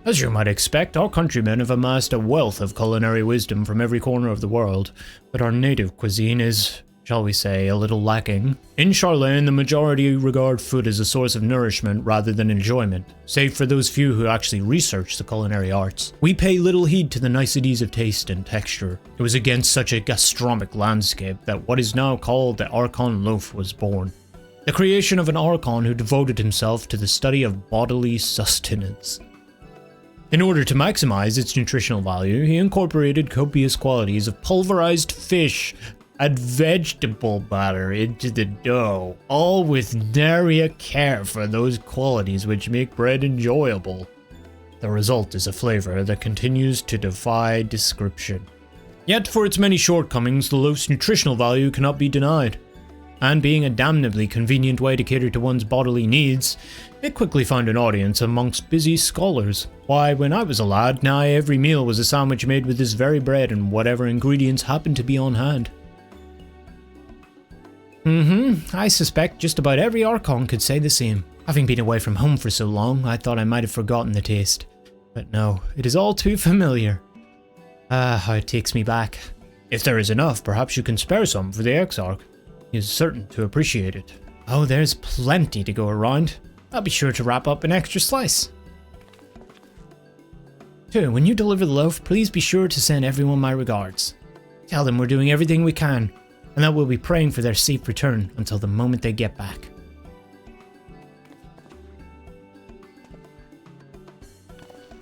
As you might expect, our countrymen have amassed a wealth of culinary wisdom from every corner of the world, but our native cuisine is, shall we say, a little lacking. In Sharlayan, the majority regard food as a source of nourishment rather than enjoyment, save for those few who actually research the culinary arts. We pay little heed to the niceties of taste and texture. It was against such a gastronomic landscape that what is now called the Archon loaf was born. The creation of an Archon who devoted himself to the study of bodily sustenance. In order to maximize its nutritional value, he incorporated copious qualities of pulverized fish and vegetable matter into the dough, all with nary a care for those qualities which make bread enjoyable. The result is a flavor that continues to defy description. Yet for its many shortcomings, the loaf's nutritional value cannot be denied. And being a damnably convenient way to cater to one's bodily needs, it quickly found an audience amongst busy scholars. Why, when I was a lad, nigh every meal was a sandwich made with this very bread and whatever ingredients happened to be on hand. I suspect just about every Archon could say the same. Having been away from home for so long, I thought I might have forgotten the taste. But no, it is all too familiar. How it takes me back. If there is enough, perhaps you can spare some for the Exarch. He is certain to appreciate it. Oh, there's plenty to go around. I'll be sure to wrap up an extra slice. Too, when you deliver the loaf, please be sure to send everyone my regards. Tell them we're doing everything we can, and that we'll be praying for their safe return until the moment they get back.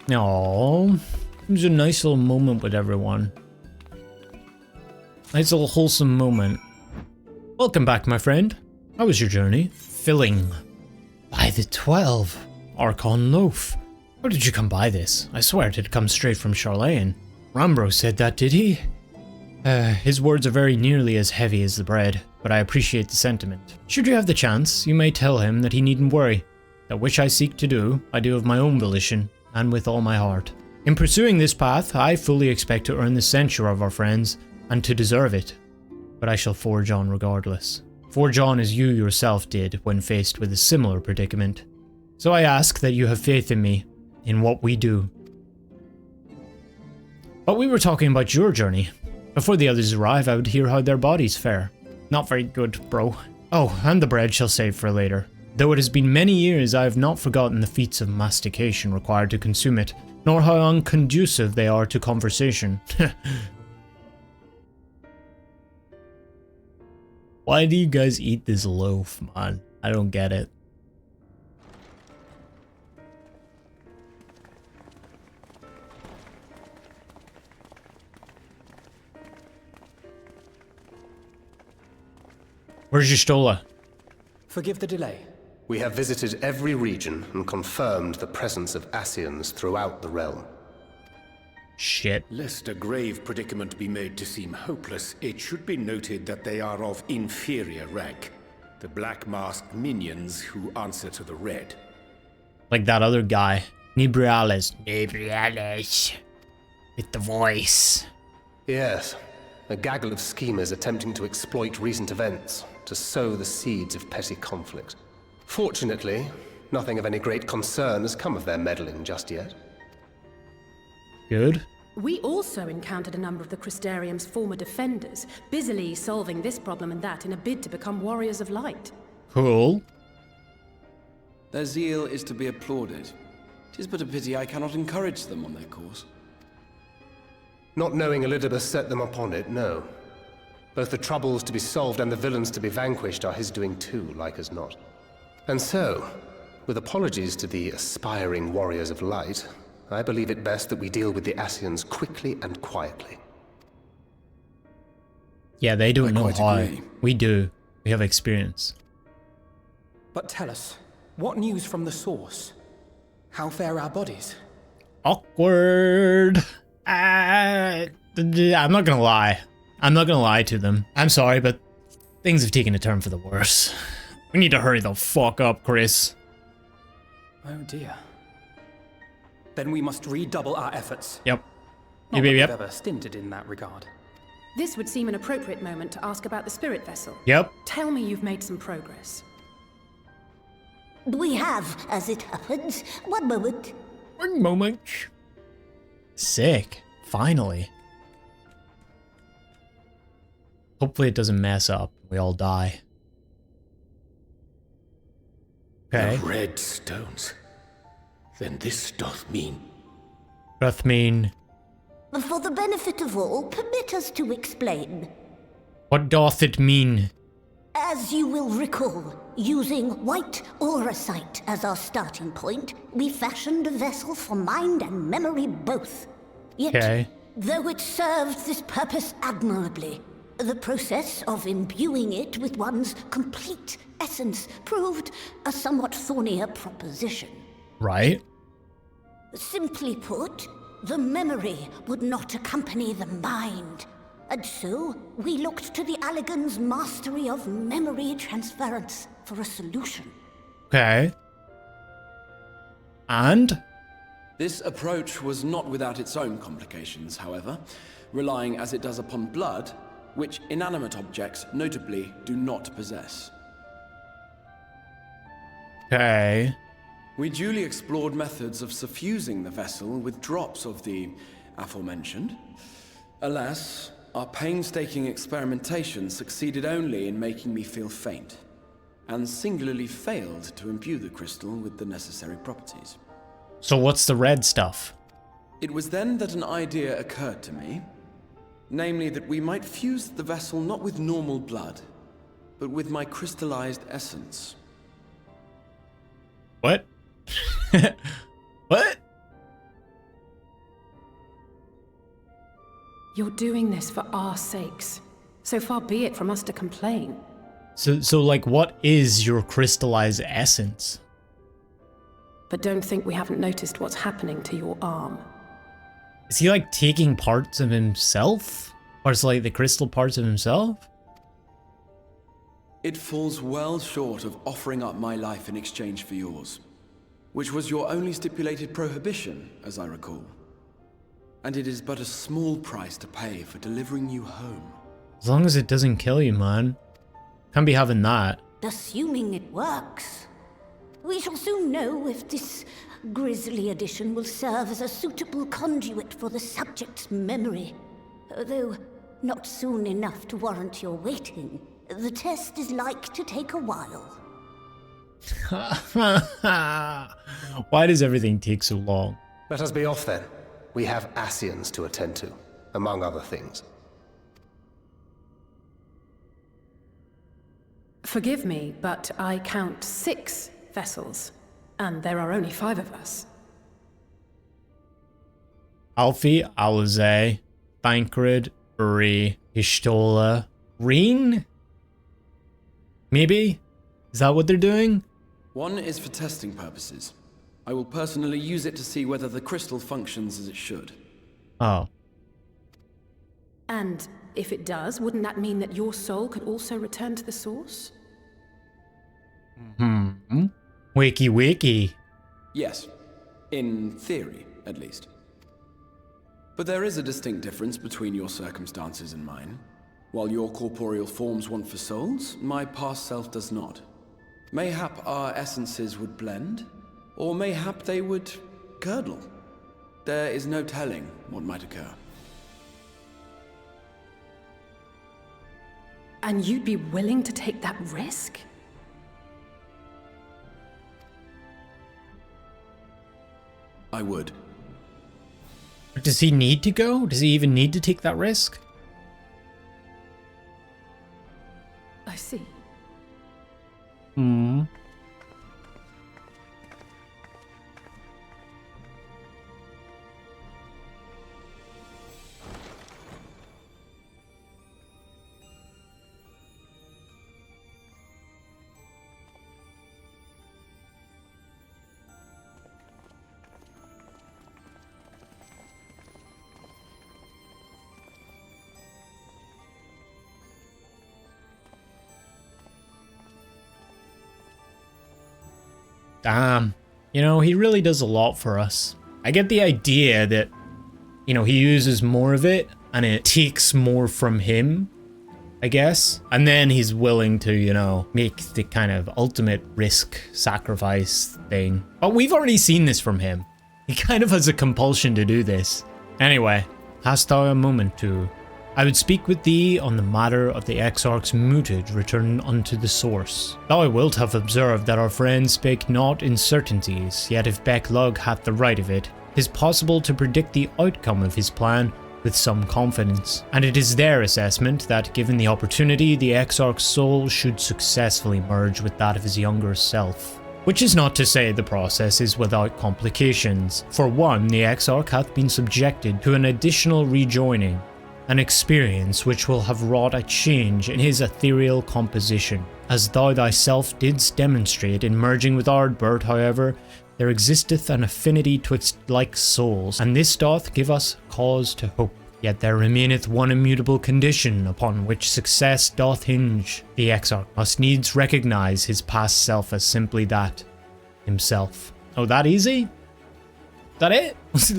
Aww, it was a nice little moment with everyone. Nice little wholesome moment. Welcome back, my friend. How was your journey? Filling. By the 12. Archon loaf. How did you come by this? I swear it had come straight from Sharlayan. Rambro said that, did he? His words are very nearly as heavy as the bread, but I appreciate the sentiment. Should you have the chance, you may tell him that he needn't worry. That which I seek to do, I do of my own volition, and with all my heart. In pursuing this path, I fully expect to earn the censure of our friends, and to deserve it. But I shall forge on regardless. Forge on as you yourself did when faced with a similar predicament. So I ask that you have faith in me, in what we do. But we were talking about your journey. Before the others arrive, I would hear how their bodies fare. Not very good, bro. Oh, and the bread shall save for later. Though it has been many years, I have not forgotten the feats of mastication required to consume it, nor how unconducive they are to conversation. Why do you guys eat this loaf, man? I don't get it. Where's your Stola? Forgive the delay. We have visited every region and confirmed the presence of Ascians throughout the realm. Shit. Lest a grave predicament be made to seem hopeless, it should be noted that they are of inferior rank. The black-masked minions who answer to the red. Like that other guy. Nibriales. Nibriales. With the voice. Yes, a gaggle of schemers attempting to exploit recent events to sow the seeds of petty conflict. Fortunately, nothing of any great concern has come of their meddling just yet. Good. We also encountered a number of the Crystarium's former defenders, busily solving this problem and that in a bid to become warriors of light. Cool. Their zeal is to be applauded. 'Tis but a pity I cannot encourage them on their course. Not knowing Elidibus set them upon it, no. Both the troubles to be solved and the villains to be vanquished are his doing too, like as not. And so, with apologies to the aspiring warriors of light, I believe it best that we deal with the Ascians quickly and quietly. Yeah, they don't know quite how. agree. We do. We have experience. But tell us, what news from the source? How fare our bodies? Awkward. I'm not gonna lie. I'm not gonna lie to them. I'm sorry, but things have taken a turn for the worse. We need to hurry the fuck up, Chris. Oh dear. Then we must redouble our efforts. Yep. Not Yep, that yep. we've ever stinted in that regard. This would seem an appropriate moment to ask about the spirit vessel. Yep. Tell me you've made some progress. We have, as it happens. One moment. One moment. Sick. Finally. Hopefully it doesn't mess up. We all die. Okay. The red stones. Then this doth mean... Doth mean... For the benefit of all, permit us to explain. What doth it mean? As you will recall, using white auracite as our starting point, we fashioned a vessel for mind and memory both. Yet, Okay. though it served this purpose admirably, the process of imbuing it with one's complete essence proved a somewhat thornier proposition. Right. Simply put, the memory would not accompany the mind. And so, we looked to the Allegan's mastery of memory transference for a solution. Okay. And? This approach was not without its own complications, however, relying as it does upon blood, which inanimate objects notably do not possess. Okay. We duly explored methods of suffusing the vessel with drops of the aforementioned. Alas, our painstaking experimentation succeeded only in making me feel faint, and singularly failed to imbue the crystal with the necessary properties. So what's the red stuff? It was then that an idea occurred to me, namely that we might fuse the vessel not with normal blood, but with my crystallized essence. What? What? You're doing this for our sakes. So far be it from us to complain. So like, what is your crystallized essence? But don't think we haven't noticed what's happening to your arm. Is he like taking parts of himself? Parts like the crystal parts of himself? It falls well short of offering up my life in exchange for yours, which was your only stipulated prohibition, as I recall. And it is but a small price to pay for delivering you home. As long as it doesn't kill you, man. Can't be having that. Assuming it works. We shall soon know if this grisly addition will serve as a suitable conduit for the subject's memory. Though not soon enough to warrant your waiting. The test is like to take a while. Why does everything take so long? Let us be off then. We have Ascians to attend to, among other things. Forgive me, but I count 6 vessels, and there are only 5 of us. Alfie, Alize, Thancred, Uri, Ishtola, Reen? Maybe? Is that what they're doing? One is for testing purposes. I will personally use it to see whether the crystal functions as it should. Oh. And if it does, wouldn't that mean that your soul could also return to the source? Wiki. Yes. In theory, at least. But there is a distinct difference between your circumstances and mine. While your corporeal forms want for souls, my past self does not. Mayhap our essences would blend, or mayhap they would curdle. There is no telling what might occur. And you'd be willing to take that risk? I would. Does he need to go? Does he even need to take that risk? I see. Hmm. Damn. You know, he really does a lot for us. I get the idea that, you know, he uses more of it and it takes more from him, I guess. And then he's willing to, you know, make the kind of ultimate risk sacrifice thing. But we've already seen this from him. He kind of has a compulsion to do this. Anyway, hast thou a moment to... I would speak with thee on the matter of the Exarch's mooted return unto the source. Thou wilt have observed that our friend spake not in certainties, yet if Becklug hath the right of it, 'tis possible to predict the outcome of his plan with some confidence. And it is their assessment that, given the opportunity, the Exarch's soul should successfully merge with that of his younger self. Which is not to say the process is without complications. For one, the Exarch hath been subjected to an additional rejoining, an experience which will have wrought a change in his ethereal composition. As thou thyself didst demonstrate in merging with Ardbert, however, there existeth an affinity twixt like souls, and this doth give us cause to hope. Yet there remaineth one immutable condition upon which success doth hinge. The Exarch must needs recognize his past self as simply that, himself. Oh, that easy? That it?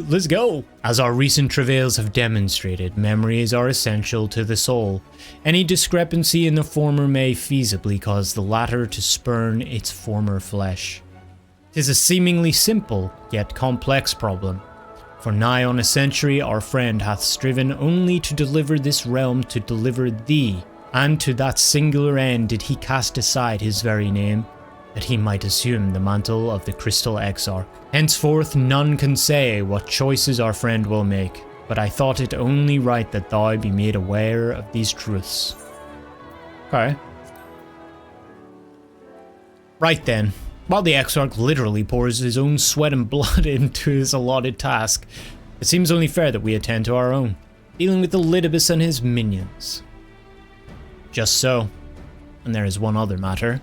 Let's go. As our recent travails have demonstrated, memories are essential to the soul. Any discrepancy in the former may feasibly cause the latter to spurn its former flesh. 'Tis a seemingly simple, yet complex problem. For nigh on a century our friend hath striven only to deliver this realm to deliver thee, and to that singular end did he cast aside his very name, that he might assume the mantle of the Crystal Exarch. Henceforth none can say what choices our friend will make, but I thought it only right that thou be made aware of these truths. Okay. Right then. While the Exarch literally pours his own sweat and blood into his allotted task, it seems only fair that we attend to our own, dealing with Elidibus and his minions. Just so. And there is one other matter.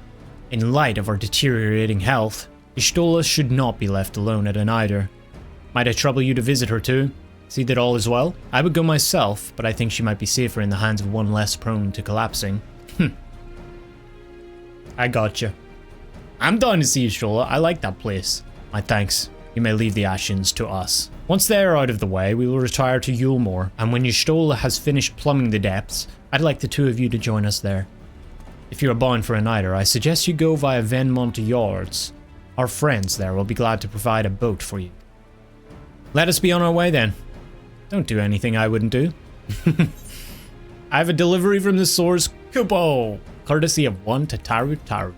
In light of our deteriorating health, Y'shtola should not be left alone at Anider. Might I trouble you to visit her too? See that all is well? I would go myself, but I think she might be safer in the hands of one less prone to collapsing. I gotcha. I'm down to see Y'shtola. I like that place. My thanks. You may leave the Ashians to us. Once they are out of the way, we will retire to Yulmore, and when Y'shtola has finished plumbing the depths, I'd like the two of you to join us there. If you are bound for Anider, I suggest you go via Venmont Yards. Our friends there will be glad to provide a boat for you. Let us be on our way then. Don't do anything I wouldn't do. I have a delivery from the source, Kupo, courtesy of one Tataru Taru.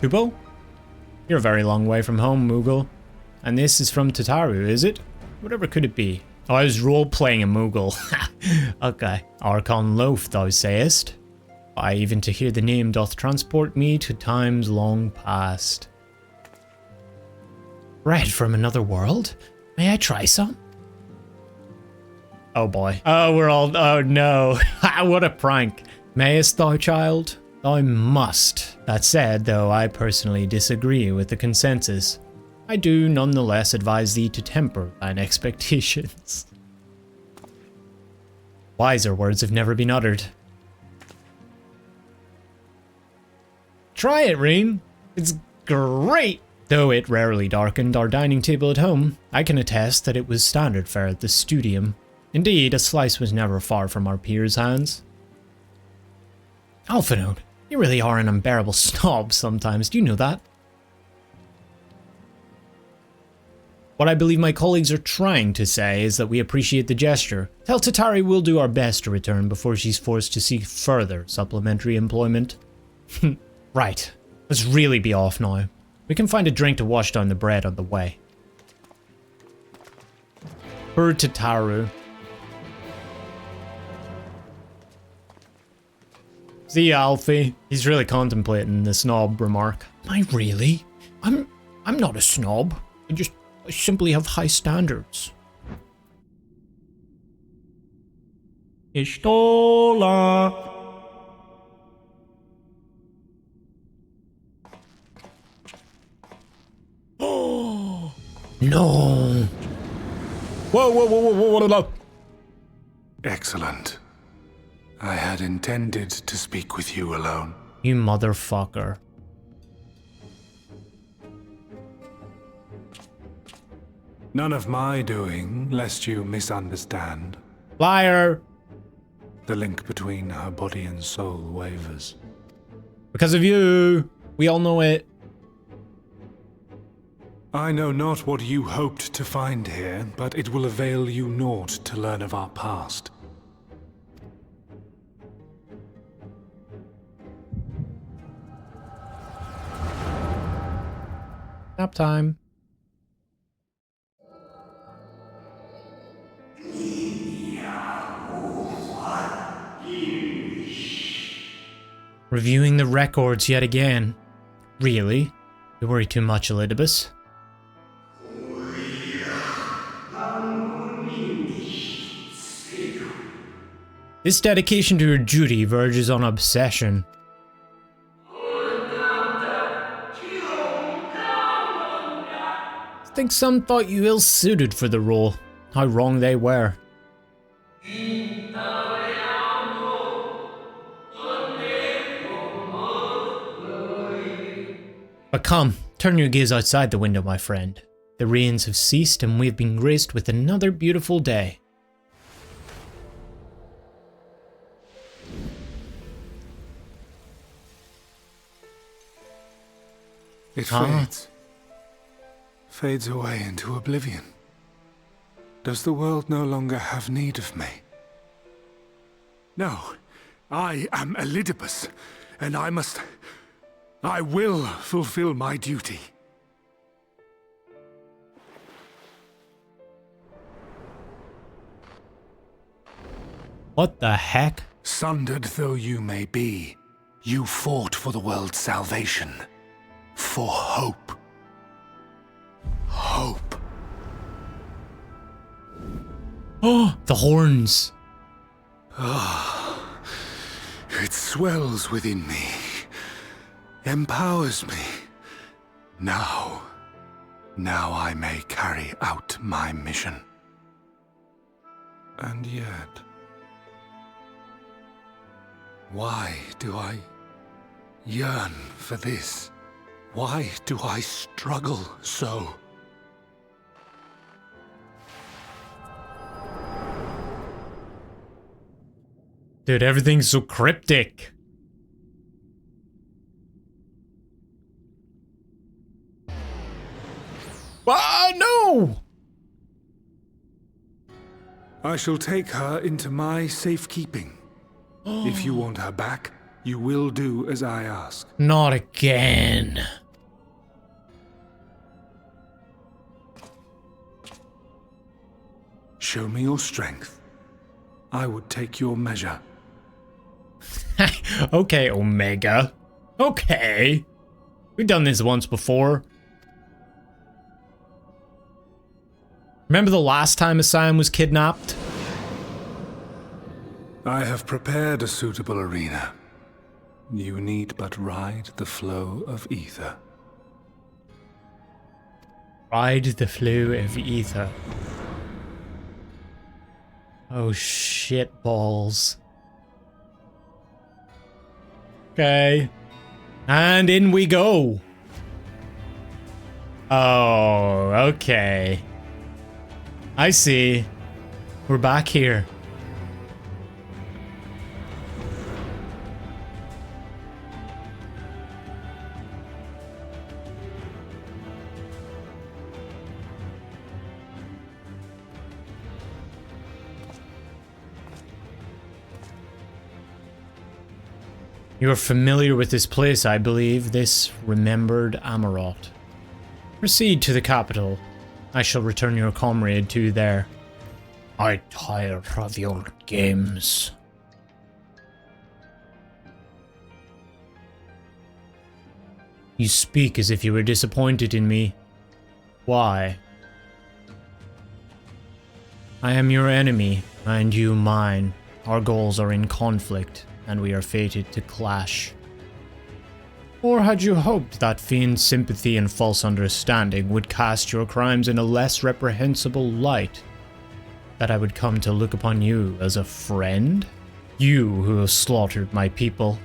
Kupo? You're a very long way from home, Moogle. And this is from Tataru, is it? Whatever could it be? Oh, I was role-playing a Moogle. Okay. Archon Loaf, thou sayest? Why, even to hear the name doth transport me to times long past. Bread from another world? May I try some? Oh boy. Oh, we're all... Oh no. What a prank. Mayest thou, child? Thou must. That said, though I personally disagree with the consensus, I do nonetheless advise thee to temper thine expectations. Wiser words have never been uttered. Try it, Reen. It's great! Though it rarely darkened our dining table at home, I can attest that it was standard fare at the studium. Indeed, a slice was never far from our peers' hands. Alphinaud, you really are an unbearable snob sometimes, do you know that? What I believe my colleagues are trying to say is that we appreciate the gesture. Tell Tatari we'll do our best to return before she's forced to seek further supplementary employment. Right, let's really be off now. We can find a drink to wash down the bread on the way. Poor Tataru. See ya, Alfie. He's really contemplating the snob remark. Am I really? I'm not a snob. I simply have high standards. Ishtola. Oh no! Whoa! Excellent. I had intended to speak with you alone. You motherfucker. None of my doing, lest you misunderstand. Liar! The link between her body and soul wavers. Because of you! We all know it. I know not what you hoped to find here, but it will avail you naught to learn of our past. Nap time. Reviewing the records yet again. Really? You worry too much, Elidibus. This dedication to your duty verges on obsession. I think some thought you ill-suited for the role. How wrong they were. But come, turn your gaze outside the window, my friend. The rains have ceased and we've been graced with another beautiful day. It fades. Fades away into oblivion. Does the world no longer have need of me? No, I am Elidibus, and I will fulfill my duty. What the heck? Sundered though you may be, you fought for the world's salvation. For hope. Hope. Oh, the horns. Ah, it swells within me. Empowers me. Now I may carry out my mission. And yet, why do I yearn for this? Why do I struggle so? Dude, everything's so cryptic. Ah, no! I shall take her into my safekeeping. If you want her back, you will do as I ask. Not again. Show me your strength. I would take your measure. Okay, Omega. Okay. We've done this once before. Remember the last time a Scion was kidnapped? I have prepared a suitable arena. You need but ride the flow of ether. Ride the flow of ether. Oh shit balls. Okay. And in we go. Oh, okay. I see. We're back here. You are familiar with this place, I believe, this remembered Amarot. Proceed to the capital. I shall return your comrade to you there. I tire of your games. You speak as if you were disappointed in me. Why? I am your enemy, and you mine. Our goals are in conflict, and we are fated to clash. Or had you hoped that feigned sympathy and false understanding would cast your crimes in a less reprehensible light? That I would come to look upon you as a friend? You who have slaughtered my people?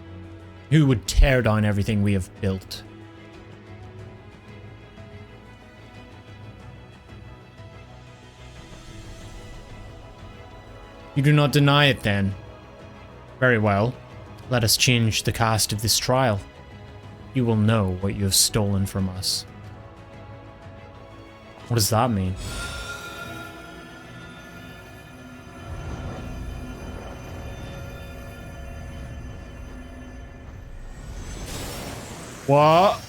Who would tear down everything we have built? You do not deny it then? Very well. Let us change the cast of this trial. You will know what you have stolen from us. What does that mean? What?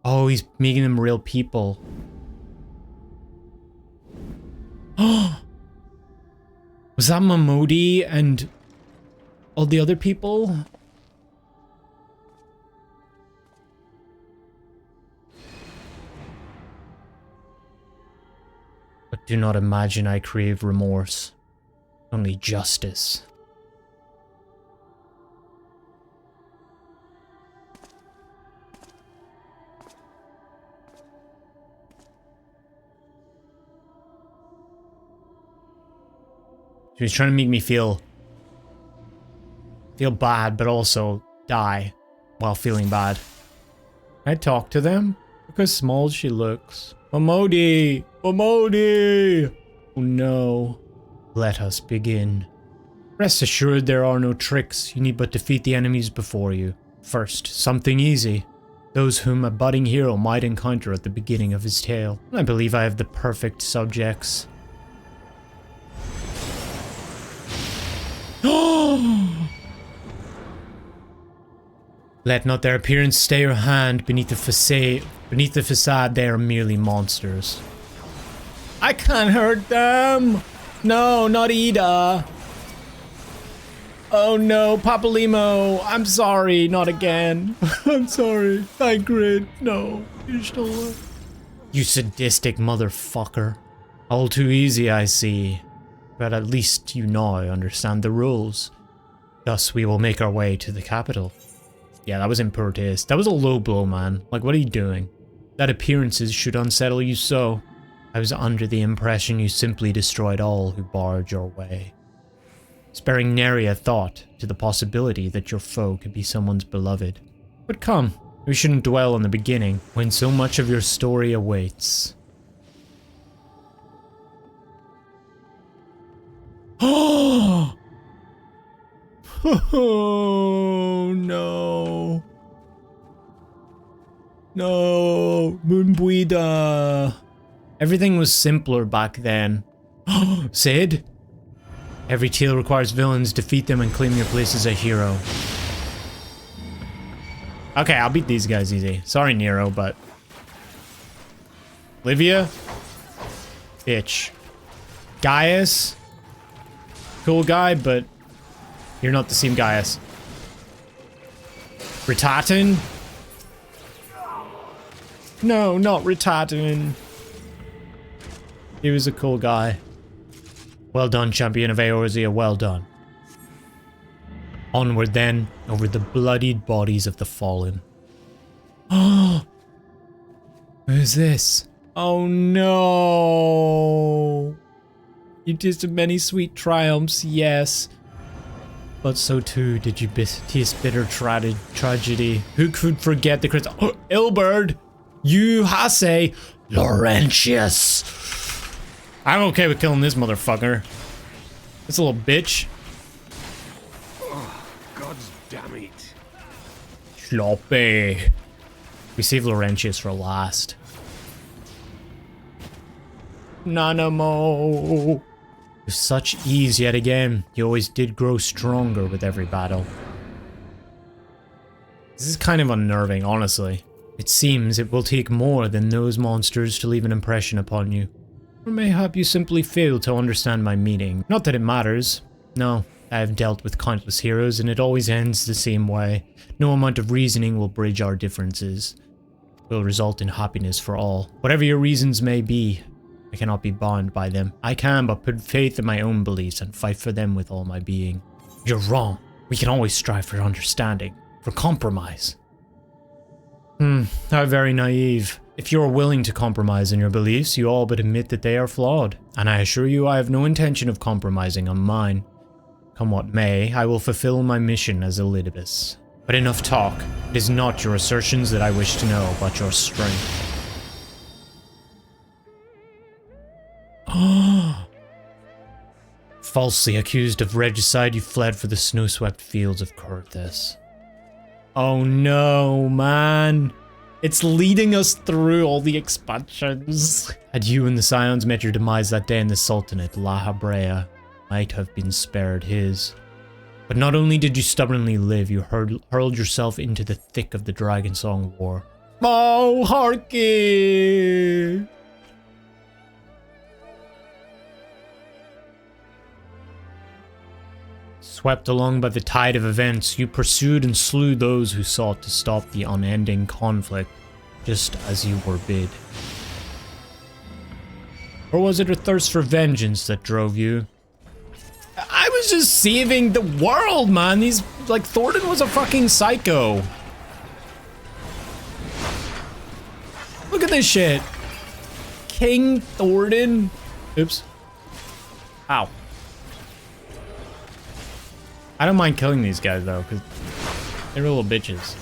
Oh, he's making them real people. Oh! Was that Mamodi and all the other people? But do not imagine I crave remorse, only justice. She was trying to make me feel bad, but also die while feeling bad. Can I talk to them? Look how small she looks. Mamodi! Mamodi! Oh no. Let us begin. Rest assured there are no tricks. You need but defeat the enemies before you. First, something easy. Those whom a budding hero might encounter at the beginning of his tale. I believe I have the perfect subjects. Let not their appearance stay your hand. Beneath the facade, they are merely monsters. I can't hurt them. No, not Ida. Oh no, Papalimo. I'm sorry, not again. I'm sorry. Thancred. No, you stole it. You sadistic motherfucker. All too easy, I see. But at least you now understand the rules. Thus, we will make our way to the capital. Yeah, that was in poor taste. That was a low blow, man. Like, what are you doing? That appearances should unsettle you so. I was under the impression you simply destroyed all who barred your way. Sparing nary a thought to the possibility that your foe could be someone's beloved. But come, we shouldn't dwell on the beginning, when so much of your story awaits. Oh! Oh no. No, Moonbuida. Everything was simpler back then. Sid? Every tale requires villains, defeat them and claim your place as a hero. Okay, I'll beat these guys easy. Sorry, Nero, but... Livia? Bitch. Gaius? Cool guy, but... You're not the same Gaius. Ritatin? No, not Ritatin. He was a cool guy. Well done, champion of Eorzea, well done. Onward then, over the bloodied bodies of the fallen. Oh! Who's this? Oh no! You tasted many sweet triumphs, yes. But so too did you taste bitter tragedy. Who could forget the crystal? Oh, Ilberd! You Hase! Laurentius! I'm okay with killing this motherfucker. This little bitch. Oh, God's damn it. Sloppy. We save Laurentius for last. Nanamo. With such ease yet again, you always did grow stronger with every battle. This is kind of unnerving, honestly. It seems it will take more than those monsters to leave an impression upon you. Or mayhap you simply fail to understand my meaning. Not that it matters. No, I have dealt with countless heroes and it always ends the same way. No amount of reasoning will bridge our differences. It will result in happiness for all. Whatever your reasons may be, I cannot be bound by them. I can but put faith in my own beliefs and fight for them with all my being. You're wrong. We can always strive for understanding, for compromise. How very naive. If you are willing to compromise in your beliefs, you all but admit that they are flawed. And I assure you I have no intention of compromising on mine. Come what may, I will fulfill my mission as Elidibus. But enough talk. It is not your assertions that I wish to know, but your strength. Falsely accused of regicide, you fled for the snow-swept fields of Kurthis. Oh no, man. It's leading us through all the expansions. Had you and the Scions met your demise that day in the Sultanate, La Habrea might have been spared his. But not only did you stubbornly live, you hurled yourself into the thick of the Dragonsong War. Oh, Harky! Swept along by the tide of events, you pursued and slew those who sought to stop the unending conflict, just as you were bid. Or was it a thirst for vengeance that drove you? I was just saving the world, man! Thornton was a fucking psycho. Look at this shit. King Thornton. Oops. Ow. I don't mind killing these guys though, because they're little bitches.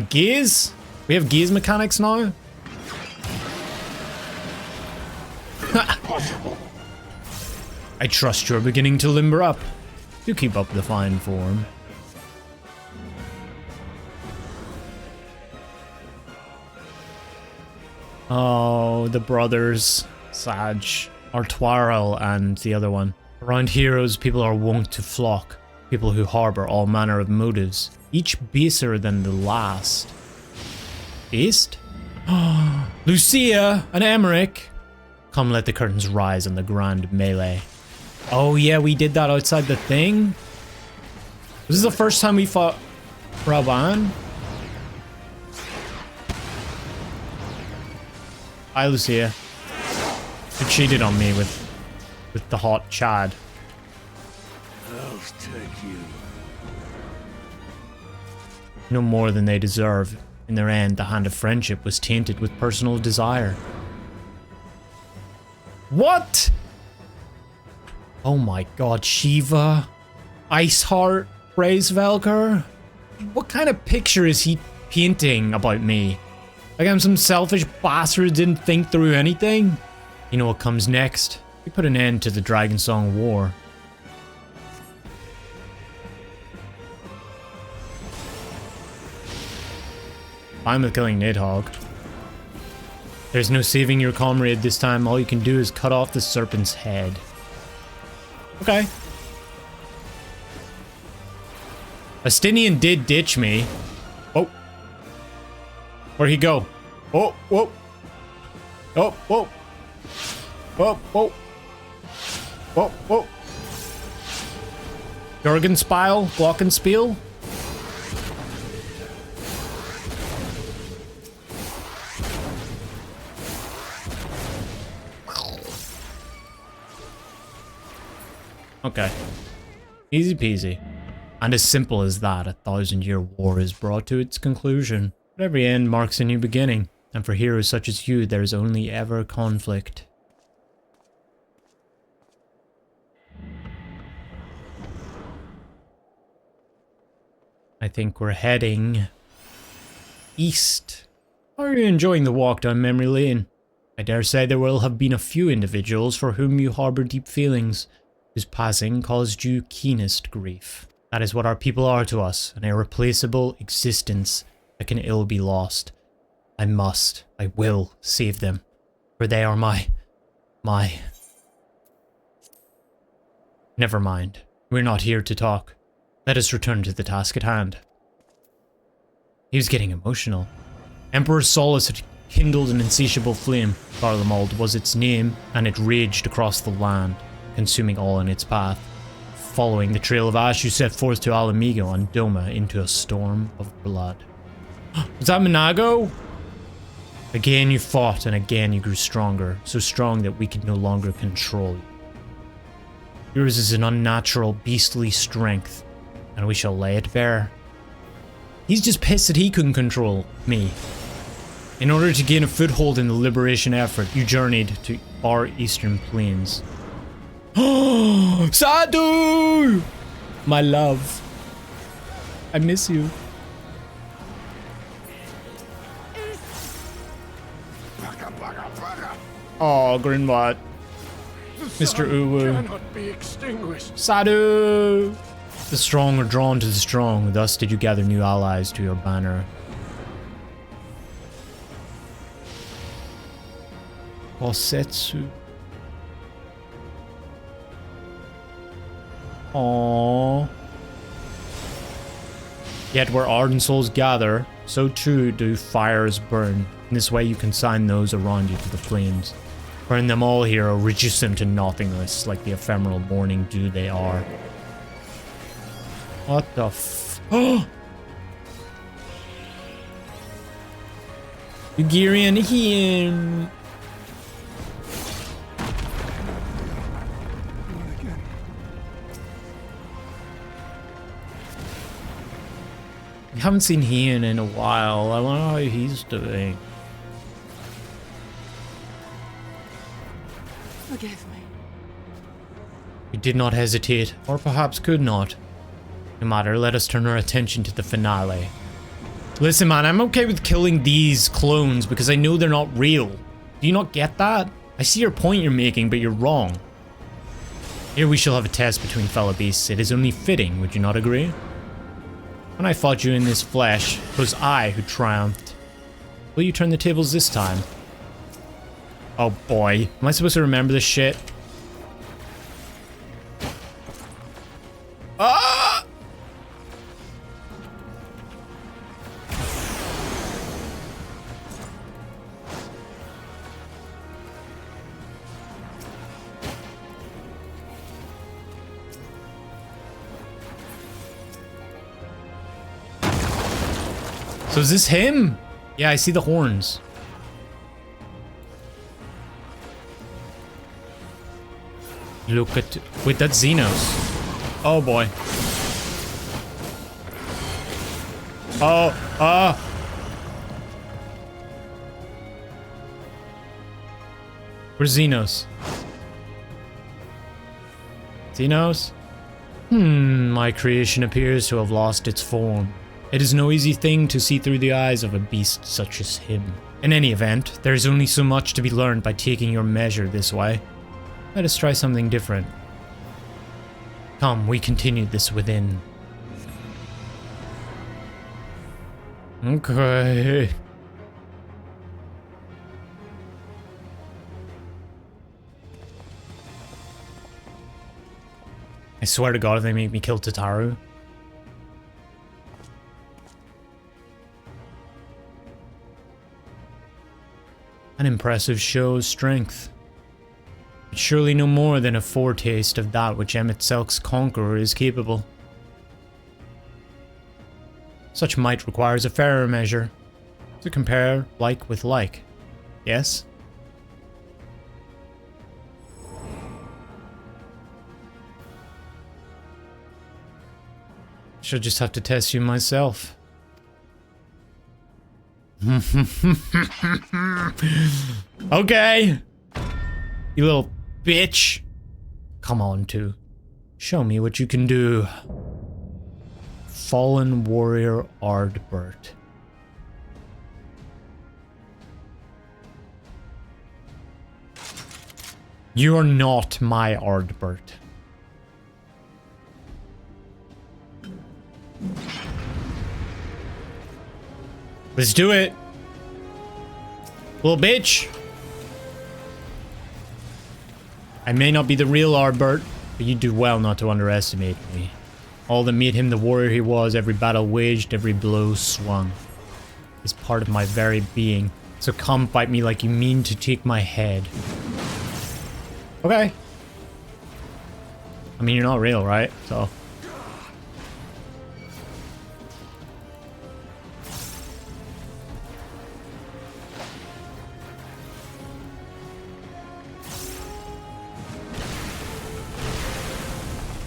Gears? We have gears mechanics now? I trust you're beginning to limber up. Do keep up the fine form. Oh, the brothers. Sag. Artwarel and the other one. Around heroes, people are wont to flock. People who harbor all manner of motives, each baser than the last. Based? Lucia and Emmerich. Come, let the curtains rise on the grand melee. Oh yeah, we did that outside the thing? This is the first time we fought Raban? Hi, Lucia. You cheated on me with the hot Chad. I'll take you. No more than they deserve. In their end, the hand of friendship was tainted with personal desire. What? Oh my god, Shiva? Iceheart? Brazevelker? What kind of picture is he painting about me? Like I'm some selfish bastard who didn't think through anything? You know what comes next? We put an end to the Dragonsong War. Fine with killing Nidhogg. There's no saving your comrade this time. All you can do is cut off the serpent's head. Okay. Astinian did ditch me. Oh. Where'd he go? Oh, whoa. Oh, whoa. Whoa, whoa. Whoa, whoa. Jorgenspile, Glockenspiel. Okay. Easy peasy. And as simple as that, a 1,000-year war is brought to its conclusion. But every end marks a new beginning, and for heroes such as you, there is only ever conflict. I think we're heading east. Are you enjoying the walk down memory lane? I dare say there will have been a few individuals for whom you harbour deep feelings, whose passing caused you keenest grief. That is what our people are to us, an irreplaceable existence that can ill be lost. I will save them, for they are my... Never mind. We're not here to talk. Let us return to the task at hand. He was getting emotional. Emperor Solus had kindled an insatiable flame. Garlemald was its name, and it raged across the land, consuming all in its path. Following the trail of ash, you set forth to Alamigo and Doma into a storm of blood. Was that Minago? Again you fought, and again you grew stronger, so strong that we could no longer control you. Yours is an unnatural, beastly strength, and we shall lay it bare. He's just pissed that he couldn't control me. In order to gain a foothold in the liberation effort, you journeyed to our eastern plains. Oh, Sadu! My love. I miss you. Oh, Grinwat. Mr. Uwu. Cannot be extinguished. Sadu! The strong are drawn to the strong, thus did you gather new allies to your banner. Osetsu. Aww. Yet where ardent souls gather, so too do fires burn. In this way you consign those around you to the flames. Burn them all here or reduce them to nothingness like the ephemeral morning dew they are. What the f- Oh! Ugirian him! I haven't seen Ian in a while. I wonder how he's doing. Forgive me. We did not hesitate, or perhaps could not. No matter, let us turn our attention to the finale. Listen, man, I'm okay with killing these clones because I know they're not real. Do you not get that? I see your point you're making, but you're wrong. Here we shall have a test between fellow beasts. It is only fitting, would you not agree? When I fought you in this flesh, it was I who triumphed. Will you turn the tables this time? Oh boy, am I supposed to remember this shit? Ah! So is this him? Yeah, I see the horns. Look at... Wait, that's Xenos. Oh boy. Oh, Where's Xenos? Xenos? My creation appears to have lost its form. It is no easy thing to see through the eyes of a beast such as him. In any event, there is only so much to be learned by taking your measure this way. Let us try something different. Come, we continue this within. Okay. I swear to God if they make me kill Tataru. An impressive show of strength. But surely no more than a foretaste of that which Emet-Selk's conqueror is capable. Such might requires a fairer measure, to compare like with like. Yes? Shall just have to test you myself. Okay. You little bitch. Come on, two. Show me what you can do. Fallen warrior Ardbert. You're not my Ardbert. Let's do it. Little bitch. I may not be the real Ardbert, but you do well not to underestimate me. All that made him the warrior he was, every battle waged, every blow swung, is part of my very being. So come fight me like you mean to take my head. Okay. I mean, you're not real, right? So.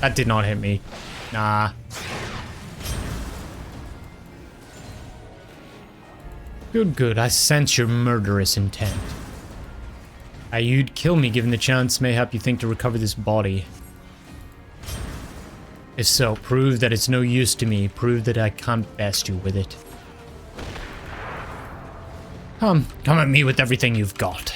That did not hit me. Nah. Good, good. I sense your murderous intent. You'd kill me given the chance, mayhap you think to recover this body. If so, prove that it's no use to me. Prove that I can't best you with it. Come at me with everything you've got.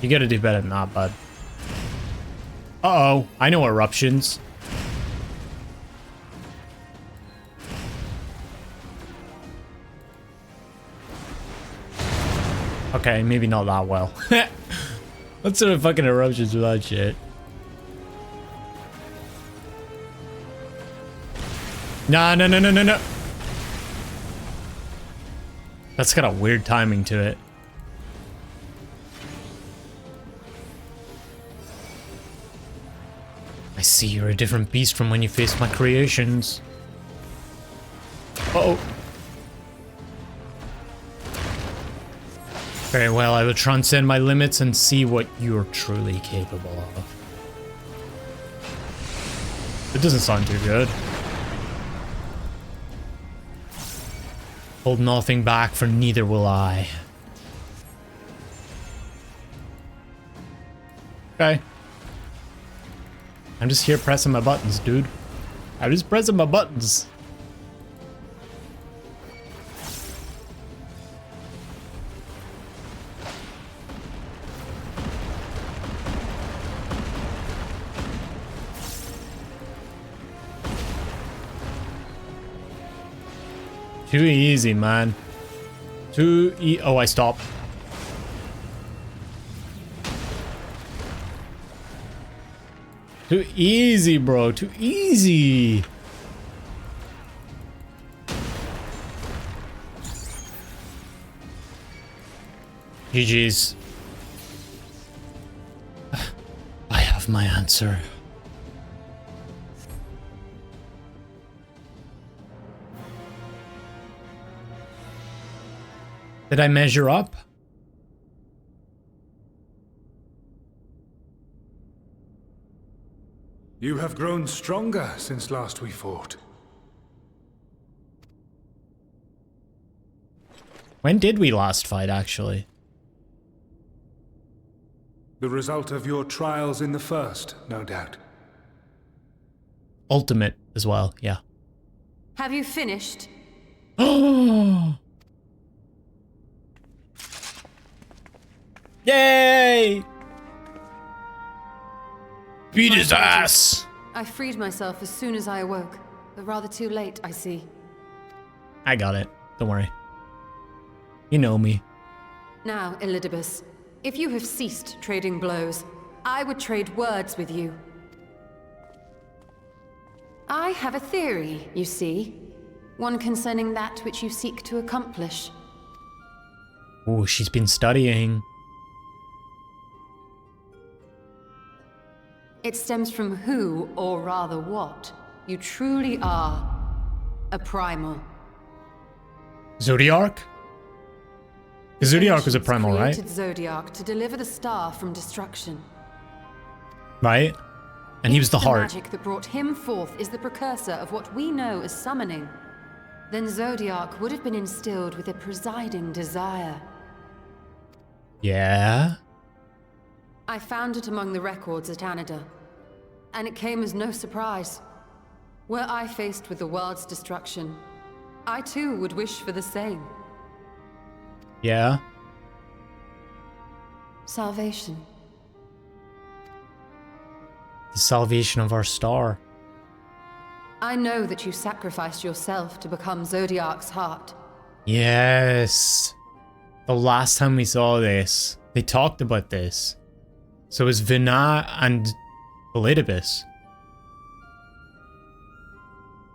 You gotta do better than that, bud. Uh-oh, I know eruptions. Okay, maybe not that well. What sort of fucking eruptions with that shit? Nah, no, no, no, no, no. That's got a weird timing to it. I see you're a different beast from when you faced my creations. Uh-oh. Very well, I will transcend my limits and see what you're truly capable of. It doesn't sound too good. Hold nothing back, for neither will I. Okay. I'm just here pressing my buttons, dude. I'm just pressing my buttons. Too easy, man. Oh, I stopped. Too easy, bro. Too easy. GG's. I have my answer. Did I measure up? You have grown stronger since last we fought. When did we last fight, actually? The result of your trials in the first, no doubt. Ultimate as well, yeah. Have you finished? Oh! Yay! Beat his ass! I freed myself as soon as I awoke, but rather too late, I see. I got it. Don't worry. You know me. Now, Elidibus, if you have ceased trading blows, I would trade words with you. I have a theory, you see. One concerning that which you seek to accomplish. Oh, she's been studying. It stems from who, or rather what, you truly are. A primal. Zodiark? The Zodiark was a primal, right? Created Zodiark to deliver the star from destruction. Right? And he was the heart. magic that brought him forth is the precursor of what we know as summoning, then Zodiac would have been instilled with a presiding desire. Yeah? I found it among the records at Anida, and it came as no surprise. Were I faced with the world's destruction, I too would wish for the same. Yeah? Salvation. The salvation of our star. I know that you sacrificed yourself to become Zodiac's heart. Yes. The last time we saw this, they talked about this. So it was Vina and Elidibus.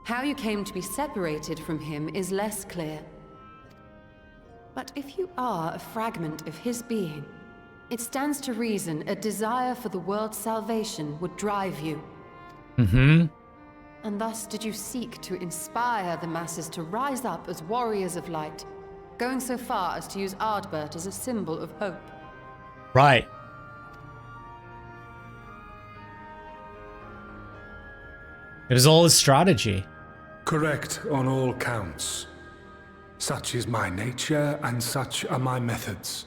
How you came to be separated from him is less clear. But if you are a fragment of his being, it stands to reason a desire for the world's salvation would drive you. Mm-hmm. And thus did you seek to inspire the masses to rise up as warriors of light, going so far as to use Ardbert as a symbol of hope. Right. It was all his strategy. Correct on all counts. Such is my nature, and such are my methods.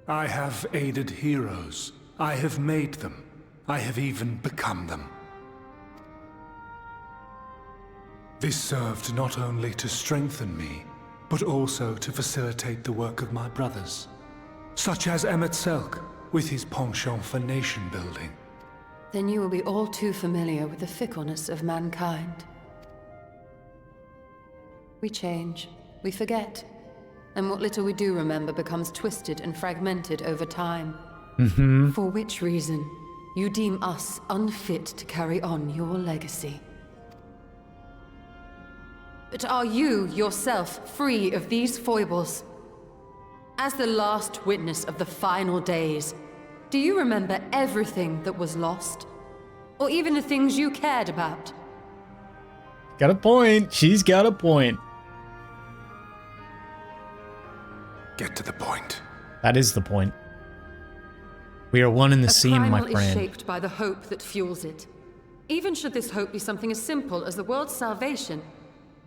I have aided heroes. I have made them. I have even become them. This served not only to strengthen me, but also to facilitate the work of my brothers, such as Emmet Selk, with his penchant for nation building. Then you will be all too familiar with the fickleness of mankind. We change, we forget, and what little we do remember becomes twisted and fragmented over time. Mm-hmm. For which reason, you deem us unfit to carry on your legacy. But are you, yourself, free of these foibles? As the last witness of the final days, do you remember everything that was lost? Or even the things you cared about? Got a point. She's got a point. Get to the point. That is the point. We are one in the same, my friend. A primal is shaped by the hope that fuels it. Even should this hope be something as simple as the world's salvation,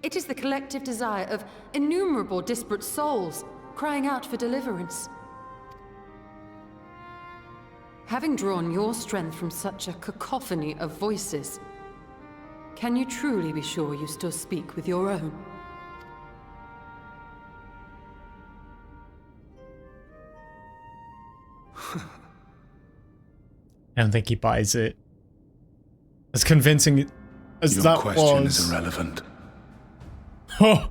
it is the collective desire of innumerable disparate souls crying out for deliverance. Having drawn your strength from such a cacophony of voices, can you truly be sure you still speak with your own? I don't think he buys it. As convincing as Your that question was. is irrelevant. Oh,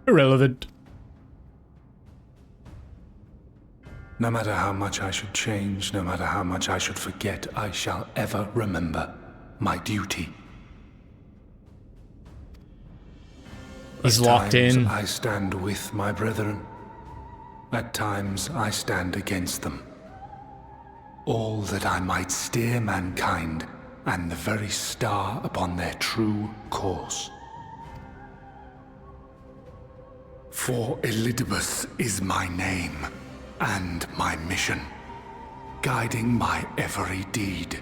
irrelevant. No matter how much I should change, no matter how much I should forget, I shall ever remember my duty. He's At locked times, in. I stand with my brethren. At times, I stand against them. All that I might steer mankind and the very star upon their true course. For Elidibus is my name and my mission, guiding my every deed.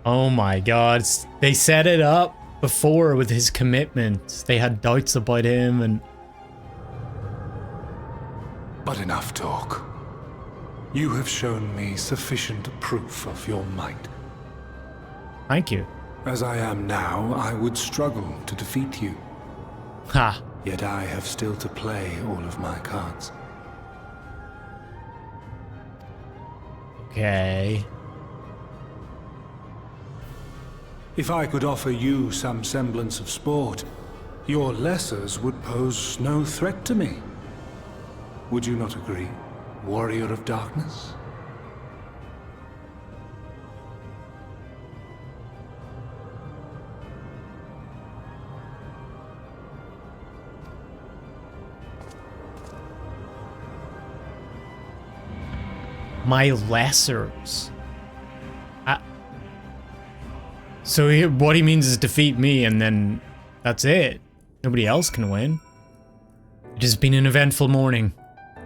Oh my god. They set it up before with his commitment. They had doubts about him and... But enough talk. You have shown me sufficient proof of your might. Thank you. As I am now, I would struggle to defeat you. Ha. Yet I have still to play all of my cards. Okay. If I could offer you some semblance of sport, your lessers would pose no threat to me. Would you not agree, Warrior of Darkness? My lessers. So what he means is defeat me and then that's it. Nobody else can win. It has been an eventful morning.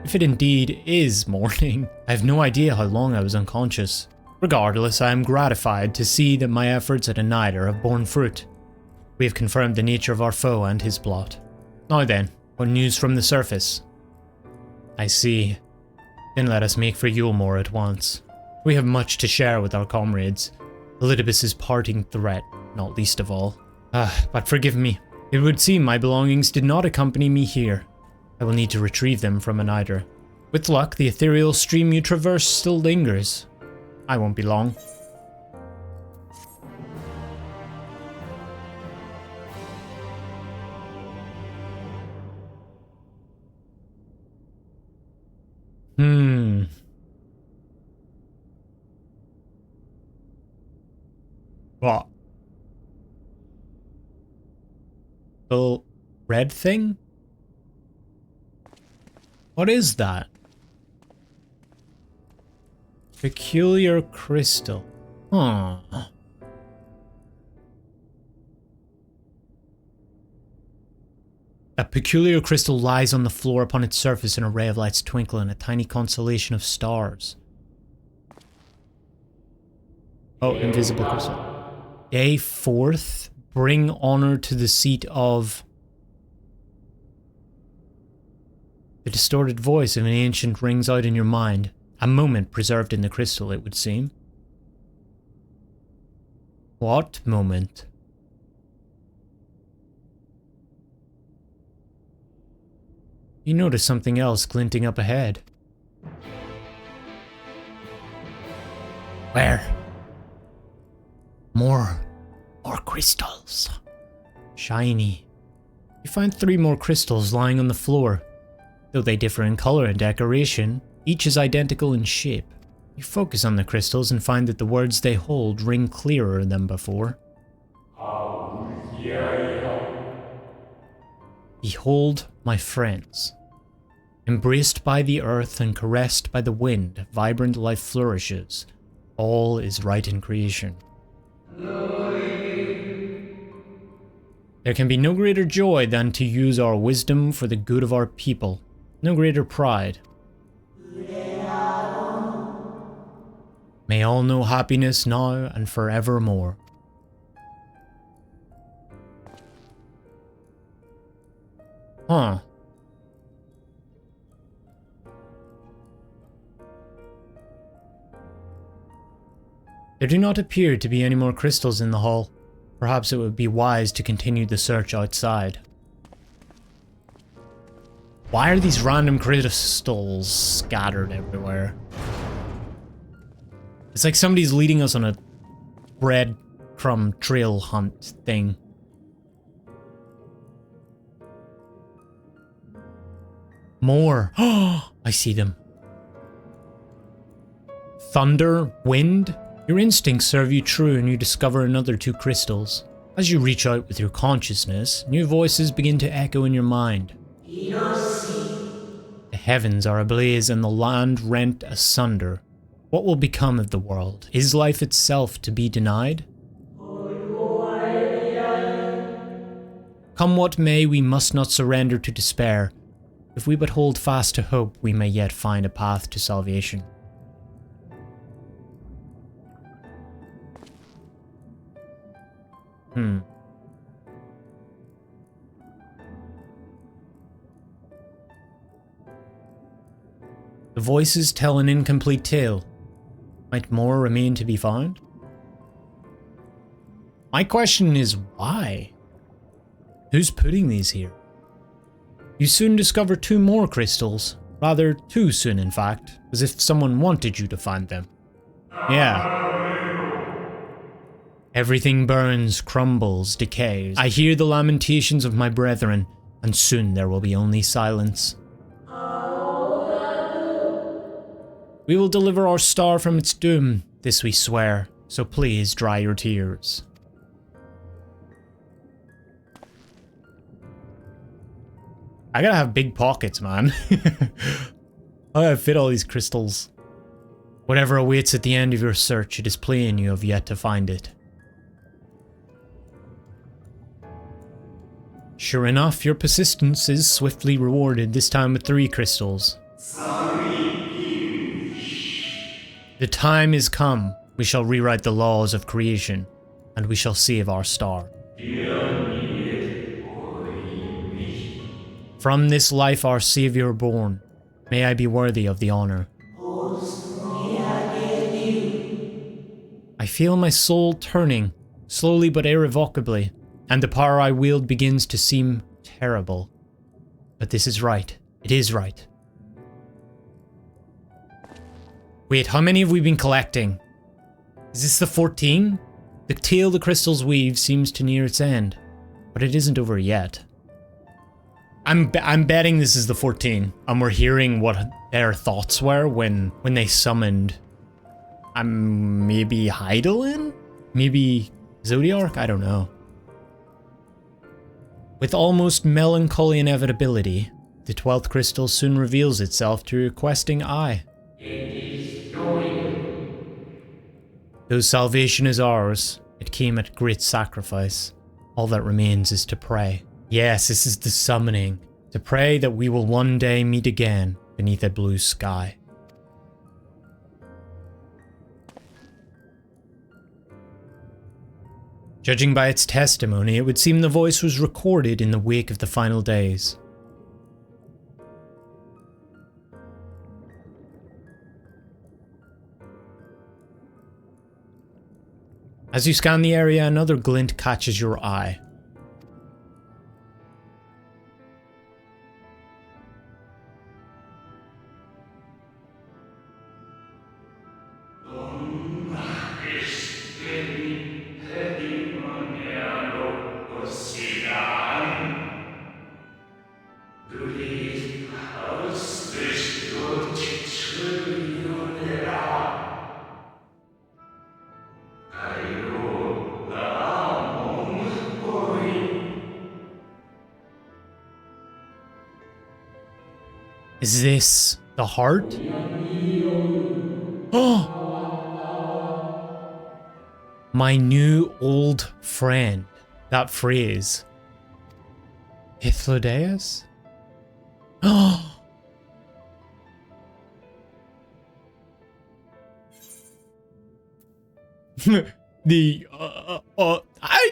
If it indeed is morning. I have no idea how long I was unconscious. Regardless, I am gratified to see that my efforts at a niter have borne fruit. We have confirmed the nature of our foe and his plot. Now then, what news from the surface? I see. Then let us make for Yulmore at once. We have much to share with our comrades. Elidibus' parting threat, not least of all. But forgive me. It would seem my belongings did not accompany me here. I will need to retrieve them from a niter. With luck, the ethereal stream you traverse still lingers. I won't be long. What? The red thing? What is that? Peculiar crystal. Huh. A peculiar crystal lies on the floor. Upon its surface, an array of lights twinkle in a tiny constellation of stars. Oh, invisible crystal. Day 4th, bring honor to the seat of... The distorted voice of an ancient rings out in your mind. A moment preserved in the crystal, it would seem. What moment? You notice something else glinting up ahead. Where? More crystals. Shiny. You find 3 more crystals lying on the floor. Though they differ in color and decoration, each is identical in shape. You focus on the crystals and find that the words they hold ring clearer than before. Behold, my friends. Embraced by the earth and caressed by the wind, vibrant life flourishes. All is right in creation. There can be no greater joy than to use our wisdom for the good of our people. No greater pride. May all know happiness now and forevermore. Huh. There do not appear to be any more crystals in the hall. Perhaps it would be wise to continue the search outside. Why are these random crystals scattered everywhere? It's like somebody's leading us on a breadcrumb trail hunt thing. More. Oh, I see them. Thunder, wind. Your instincts serve you true and you discover another 2 crystals. As you reach out with your consciousness, new voices begin to echo in your mind. The heavens are ablaze and the land rent asunder. What will become of the world? Is life itself to be denied? Come what may, we must not surrender to despair. If we but hold fast to hope, we may yet find a path to salvation. The voices tell an incomplete tale. Might more remain to be found? My question is why? Who's putting these here? You soon discover 2 more crystals. Rather, too soon in fact, as if someone wanted you to find them. Yeah. Everything burns, crumbles, decays. I hear the lamentations of my brethren, and soon there will be only silence. We will deliver our star from its doom, this we swear, so please dry your tears. I gotta have big pockets, man. I gotta fit all these crystals. Whatever awaits at the end of your search, it is plain you have yet to find it. Sure enough, your persistence is swiftly rewarded, this time with 3 crystals. The time is come. We shall rewrite the laws of creation, and we shall save our star. From this life our Savior born, may I be worthy of the honor. I feel my soul turning, slowly but irrevocably, and the power I wield begins to seem terrible. But this is right. It is right. Wait, how many have we been collecting? Is this the 14? The tale the crystals weave seems to near its end, but it isn't over yet. I'm betting this is the 14, and we're hearing what their thoughts were when they summoned maybe Hydaelyn? Maybe Zodiark? I don't know. With almost melancholy inevitability, the 12th crystal soon reveals itself to a requesting eye. Though salvation is ours, it came at great sacrifice. All that remains is to pray. Yes, this is the summoning. To pray that we will one day meet again beneath a blue sky. Judging by its testimony, it would seem the voice was recorded in the wake of the final days. As you scan the area, another glint catches your eye. Is this the heart? Oh! My new old friend. That phrase. Hythlodaeus? Oh!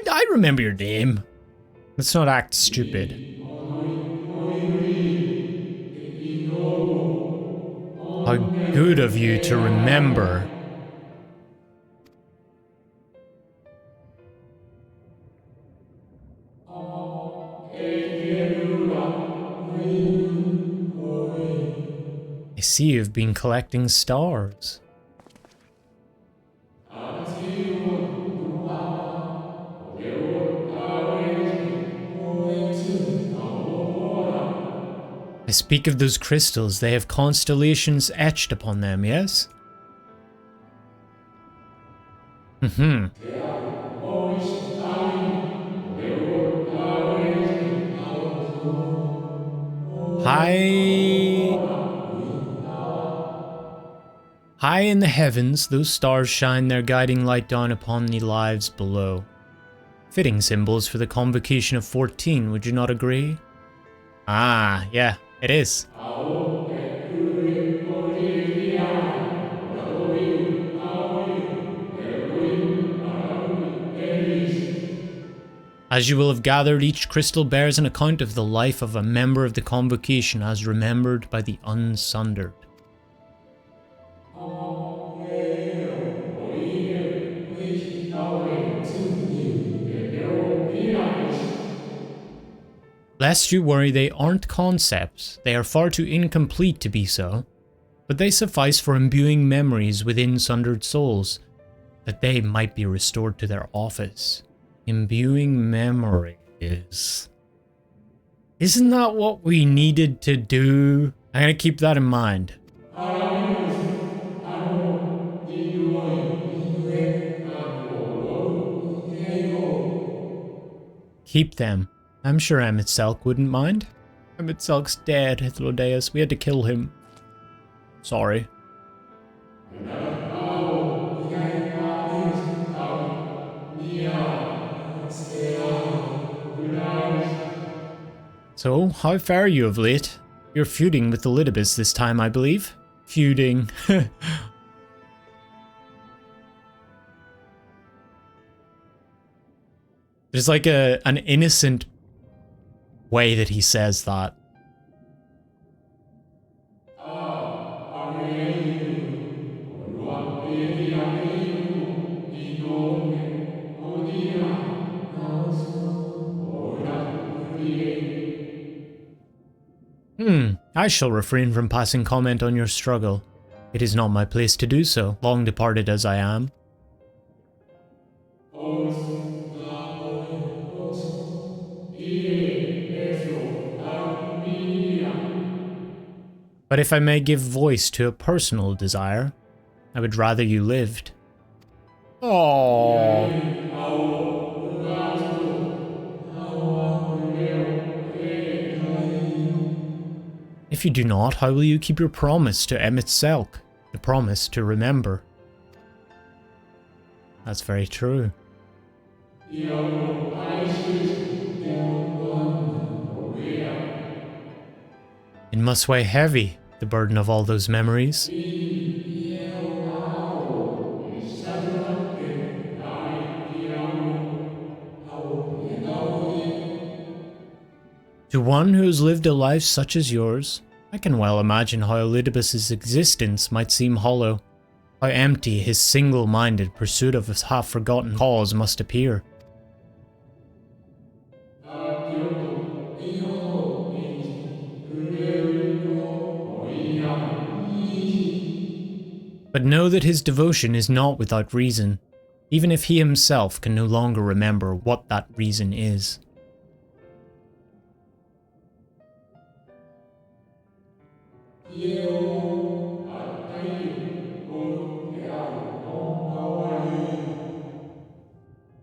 I remember your name. Let's not act stupid. How good of you to remember. I see you've been collecting stars. I speak of those crystals, they have constellations etched upon them, yes? High in the heavens, those stars shine their guiding light down upon the lives below. Fitting symbols for the convocation of 14, would you not agree? Ah, yeah, it is. As you will have gathered, each crystal bears an account of the life of a member of the convocation as remembered by the Unsundered. Lest you worry, they aren't concepts. They are far too incomplete to be so, but they suffice for imbuing memories within sundered souls, that they might be restored to their office. Imbuing memories. Isn't that what we needed to do? I'm gonna keep that in mind. Keep them. I'm sure Emet-Selch wouldn't mind. Emet-Selch's dead, Hythlodaeus. We had to kill him. Sorry. So, how fare you of late? You're feuding with Elidibus this time, I believe. Feuding. There's like an innocent way that he says that. I shall refrain from passing comment on your struggle. It is not my place to do so, long departed as I am. But if I may give voice to a personal desire, I would rather you lived. Aww. If you do not, how will you keep your promise to Emmett Selk? The promise to remember. That's very true. It must weigh heavy, the burden of all those memories. To one who has lived a life such as yours, I can well imagine how Elidibus' existence might seem hollow, how empty his single-minded pursuit of his half-forgotten cause must appear. But know that his devotion is not without reason, even if he himself can no longer remember what that reason is.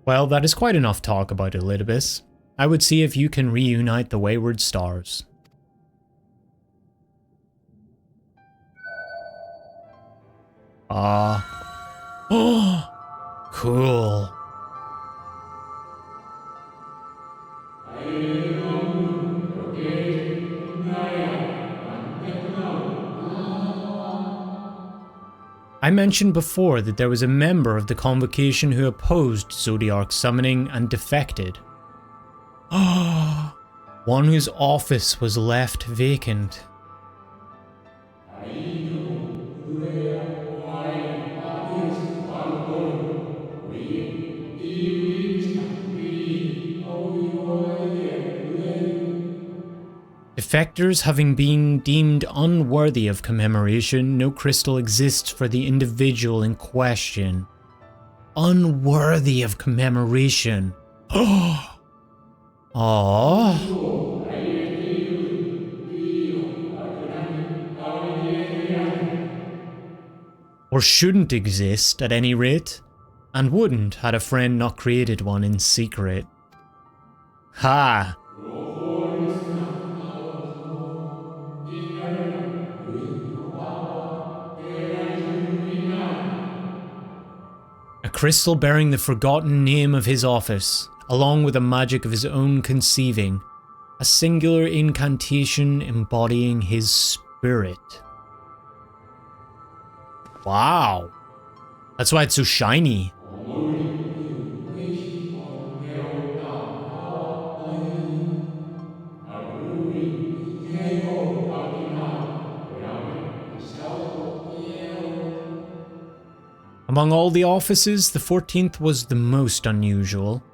Well, that is quite enough talk about Elidibus. I would see if you can reunite the wayward stars. Oh, cool. I mentioned before that there was a member of the Convocation who opposed Zodiark summoning and defected. One whose office was left vacant. Defectors having been deemed unworthy of commemoration, no crystal exists for the individual in question. Unworthy of commemoration. Aww. Or shouldn't exist at any rate, and wouldn't had a friend not created one in secret. Ha! A crystal bearing the forgotten name of his office, along with a magic of his own conceiving, a singular incantation embodying his spirit. Wow, that's why it's so shiny. Among all the offices, the 14th was the most unusual,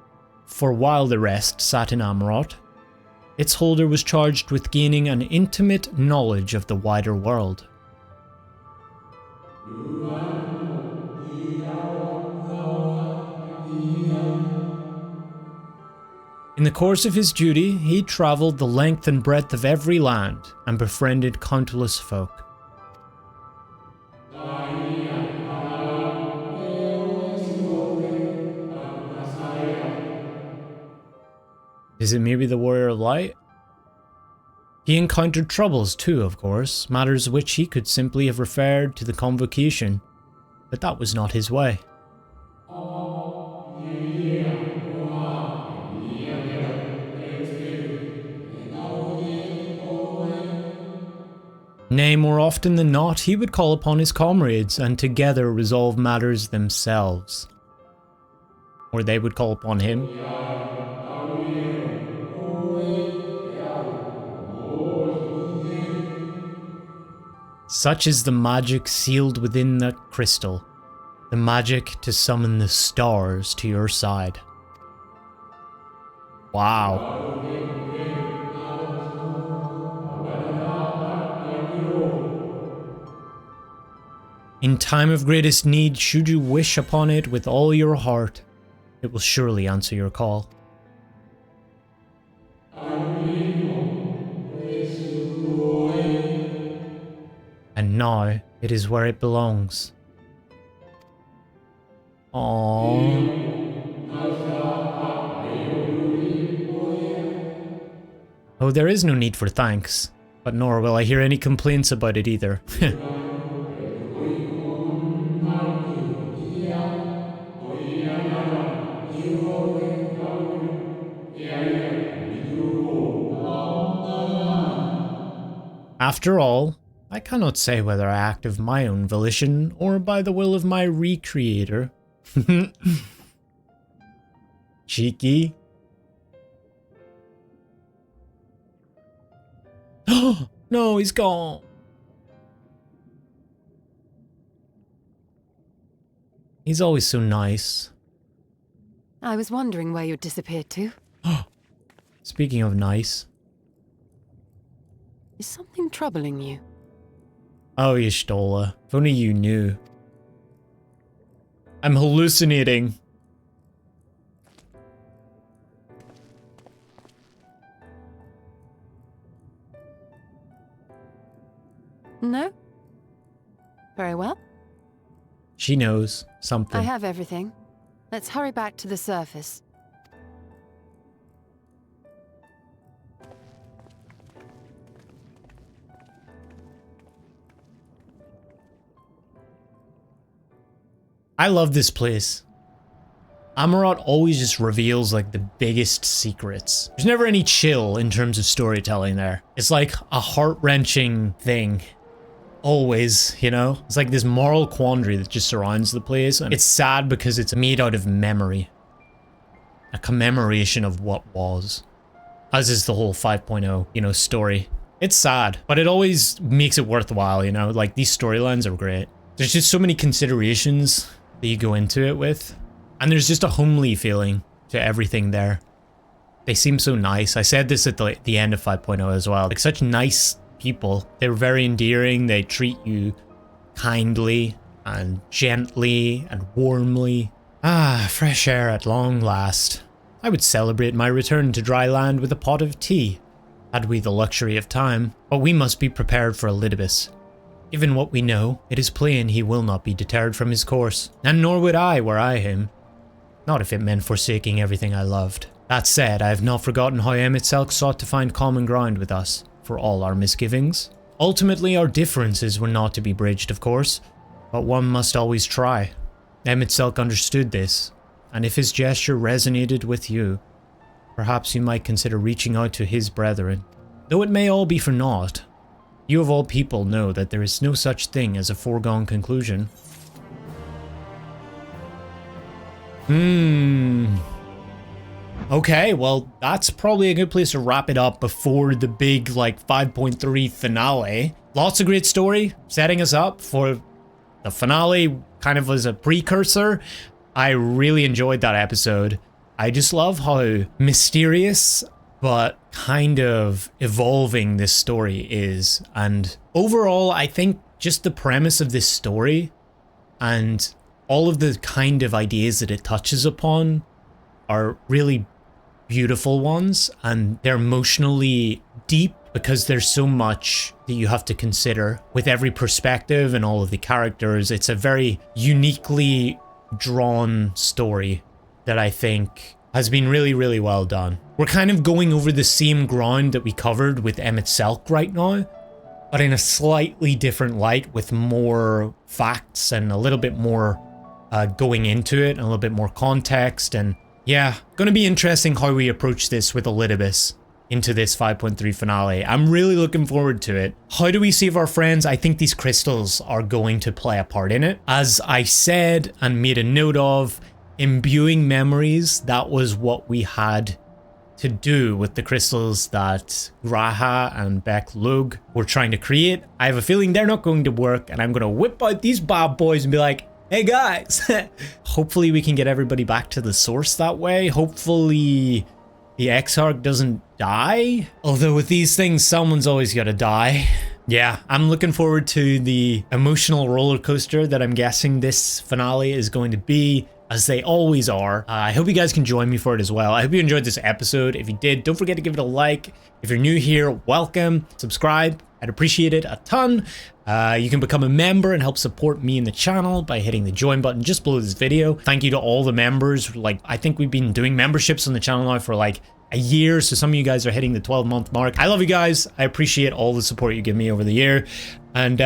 for while the rest sat in Amarot, its holder was charged with gaining an intimate knowledge of the wider world. In the course of his duty, he travelled the length and breadth of every land and befriended countless folk. Is it maybe the Warrior of Light? He encountered troubles too, of course, matters which he could simply have referred to the Convocation, but that was not his way. Nay, more often than not, he would call upon his comrades and together resolve matters themselves. Or they would call upon him. Such is the magic sealed within that crystal. The magic to summon the stars to your side. Wow. In time of greatest need, should you wish upon it with all your heart, it will surely answer your call. And now, it is where it belongs. Aww. Oh, there is no need for thanks, but nor will I hear any complaints about it either. After all, I cannot say whether I act of my own volition or by the will of my recreator. Cheeky. No, he's gone. He's always so nice. I was wondering where you'd disappeared to. Speaking of nice. Is something troubling you? Oh, Y'shtola. If only you knew. I'm hallucinating. No? Very well. She knows something. I have everything. Let's hurry back to the surface. I love this place. Amarat always just reveals like the biggest secrets. There's never any chill in terms of storytelling there. It's like a heart-wrenching thing. Always, you know? It's like this moral quandary that just surrounds the place, and it's sad because it's made out of memory. A commemoration of what was. As is the whole 5.0, you know, story. It's sad, but it always makes it worthwhile, you know? Like, these storylines are great. There's just so many considerations that you go into it with. And there's just a homely feeling to everything there. They seem so nice. I said this at the end of 5.0 as well. Like, such nice people. They're very endearing. They treat you kindly and gently and warmly. Ah, fresh air at long last. I would celebrate my return to dry land with a pot of tea, had we the luxury of time. But we must be prepared for Elidibus. Given what we know, it is plain he will not be deterred from his course, and nor would I were I him. Not if it meant forsaking everything I loved. That said, I have not forgotten how Emet-Selch sought to find common ground with us, for all our misgivings. Ultimately, our differences were not to be bridged, of course, but one must always try. Emet-Selch understood this, and if his gesture resonated with you, perhaps you might consider reaching out to his brethren. Though it may all be for naught, you of all people know that there is no such thing as a foregone conclusion. Okay, well, that's probably a good place to wrap it up before the big, like, 5.3 finale. Lots of great story, setting us up for the finale, kind of as a precursor. I really enjoyed that episode. I just love how mysterious but kind of evolving this story is. And overall, I think just the premise of this story and all of the kind of ideas that it touches upon are really beautiful ones, and they're emotionally deep because there's so much that you have to consider with every perspective and all of the characters. It's a very uniquely drawn story that I think has been really, really well done. We're kind of going over the same ground that we covered with Emet-Selch right now, but in a slightly different light with more facts and a little bit more going into it and a little bit more context. And yeah, gonna be interesting how we approach this with Elidibus into this 5.3 finale. I'm really looking forward to it. How do we save our friends? I think these crystals are going to play a part in it. As I said and made a note of, imbuing memories, that was what we had to do with the crystals that Graha and Beck Lug were trying to create. I have a feeling they're not going to work, and I'm going to whip out these bad boys and be like, hey guys. Hopefully we can get everybody back to the source that way. Hopefully the Exarch doesn't die. Although with these things, someone's always got to die. Yeah, I'm looking forward to the emotional roller coaster that I'm guessing this finale is going to be, as they always are. I hope you guys can join me for it as well. I hope you enjoyed this episode. If you did, don't forget to give it a like. If you're new here, welcome. Subscribe. I'd appreciate it a ton. You can become a member and help support me in the channel by hitting the join button just below this video. Thank you to all the members. Like, I think we've been doing memberships on the channel now for like a year, so some of you guys are hitting the 12-month mark. I love you guys. I appreciate all the support you give me over the year. And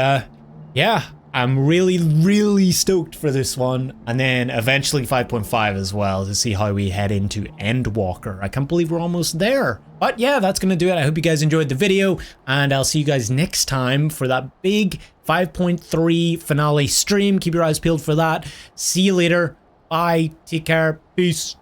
yeah, I'm really stoked for this one, and then eventually 5.5 as well, to see how we head into Endwalker. I can't believe we're almost there. But yeah, that's gonna do it. I hope you guys enjoyed the video, and I'll see you guys next time for that big 5.3 finale stream. Keep your eyes peeled for that. See you later. Bye. Take care. Peace.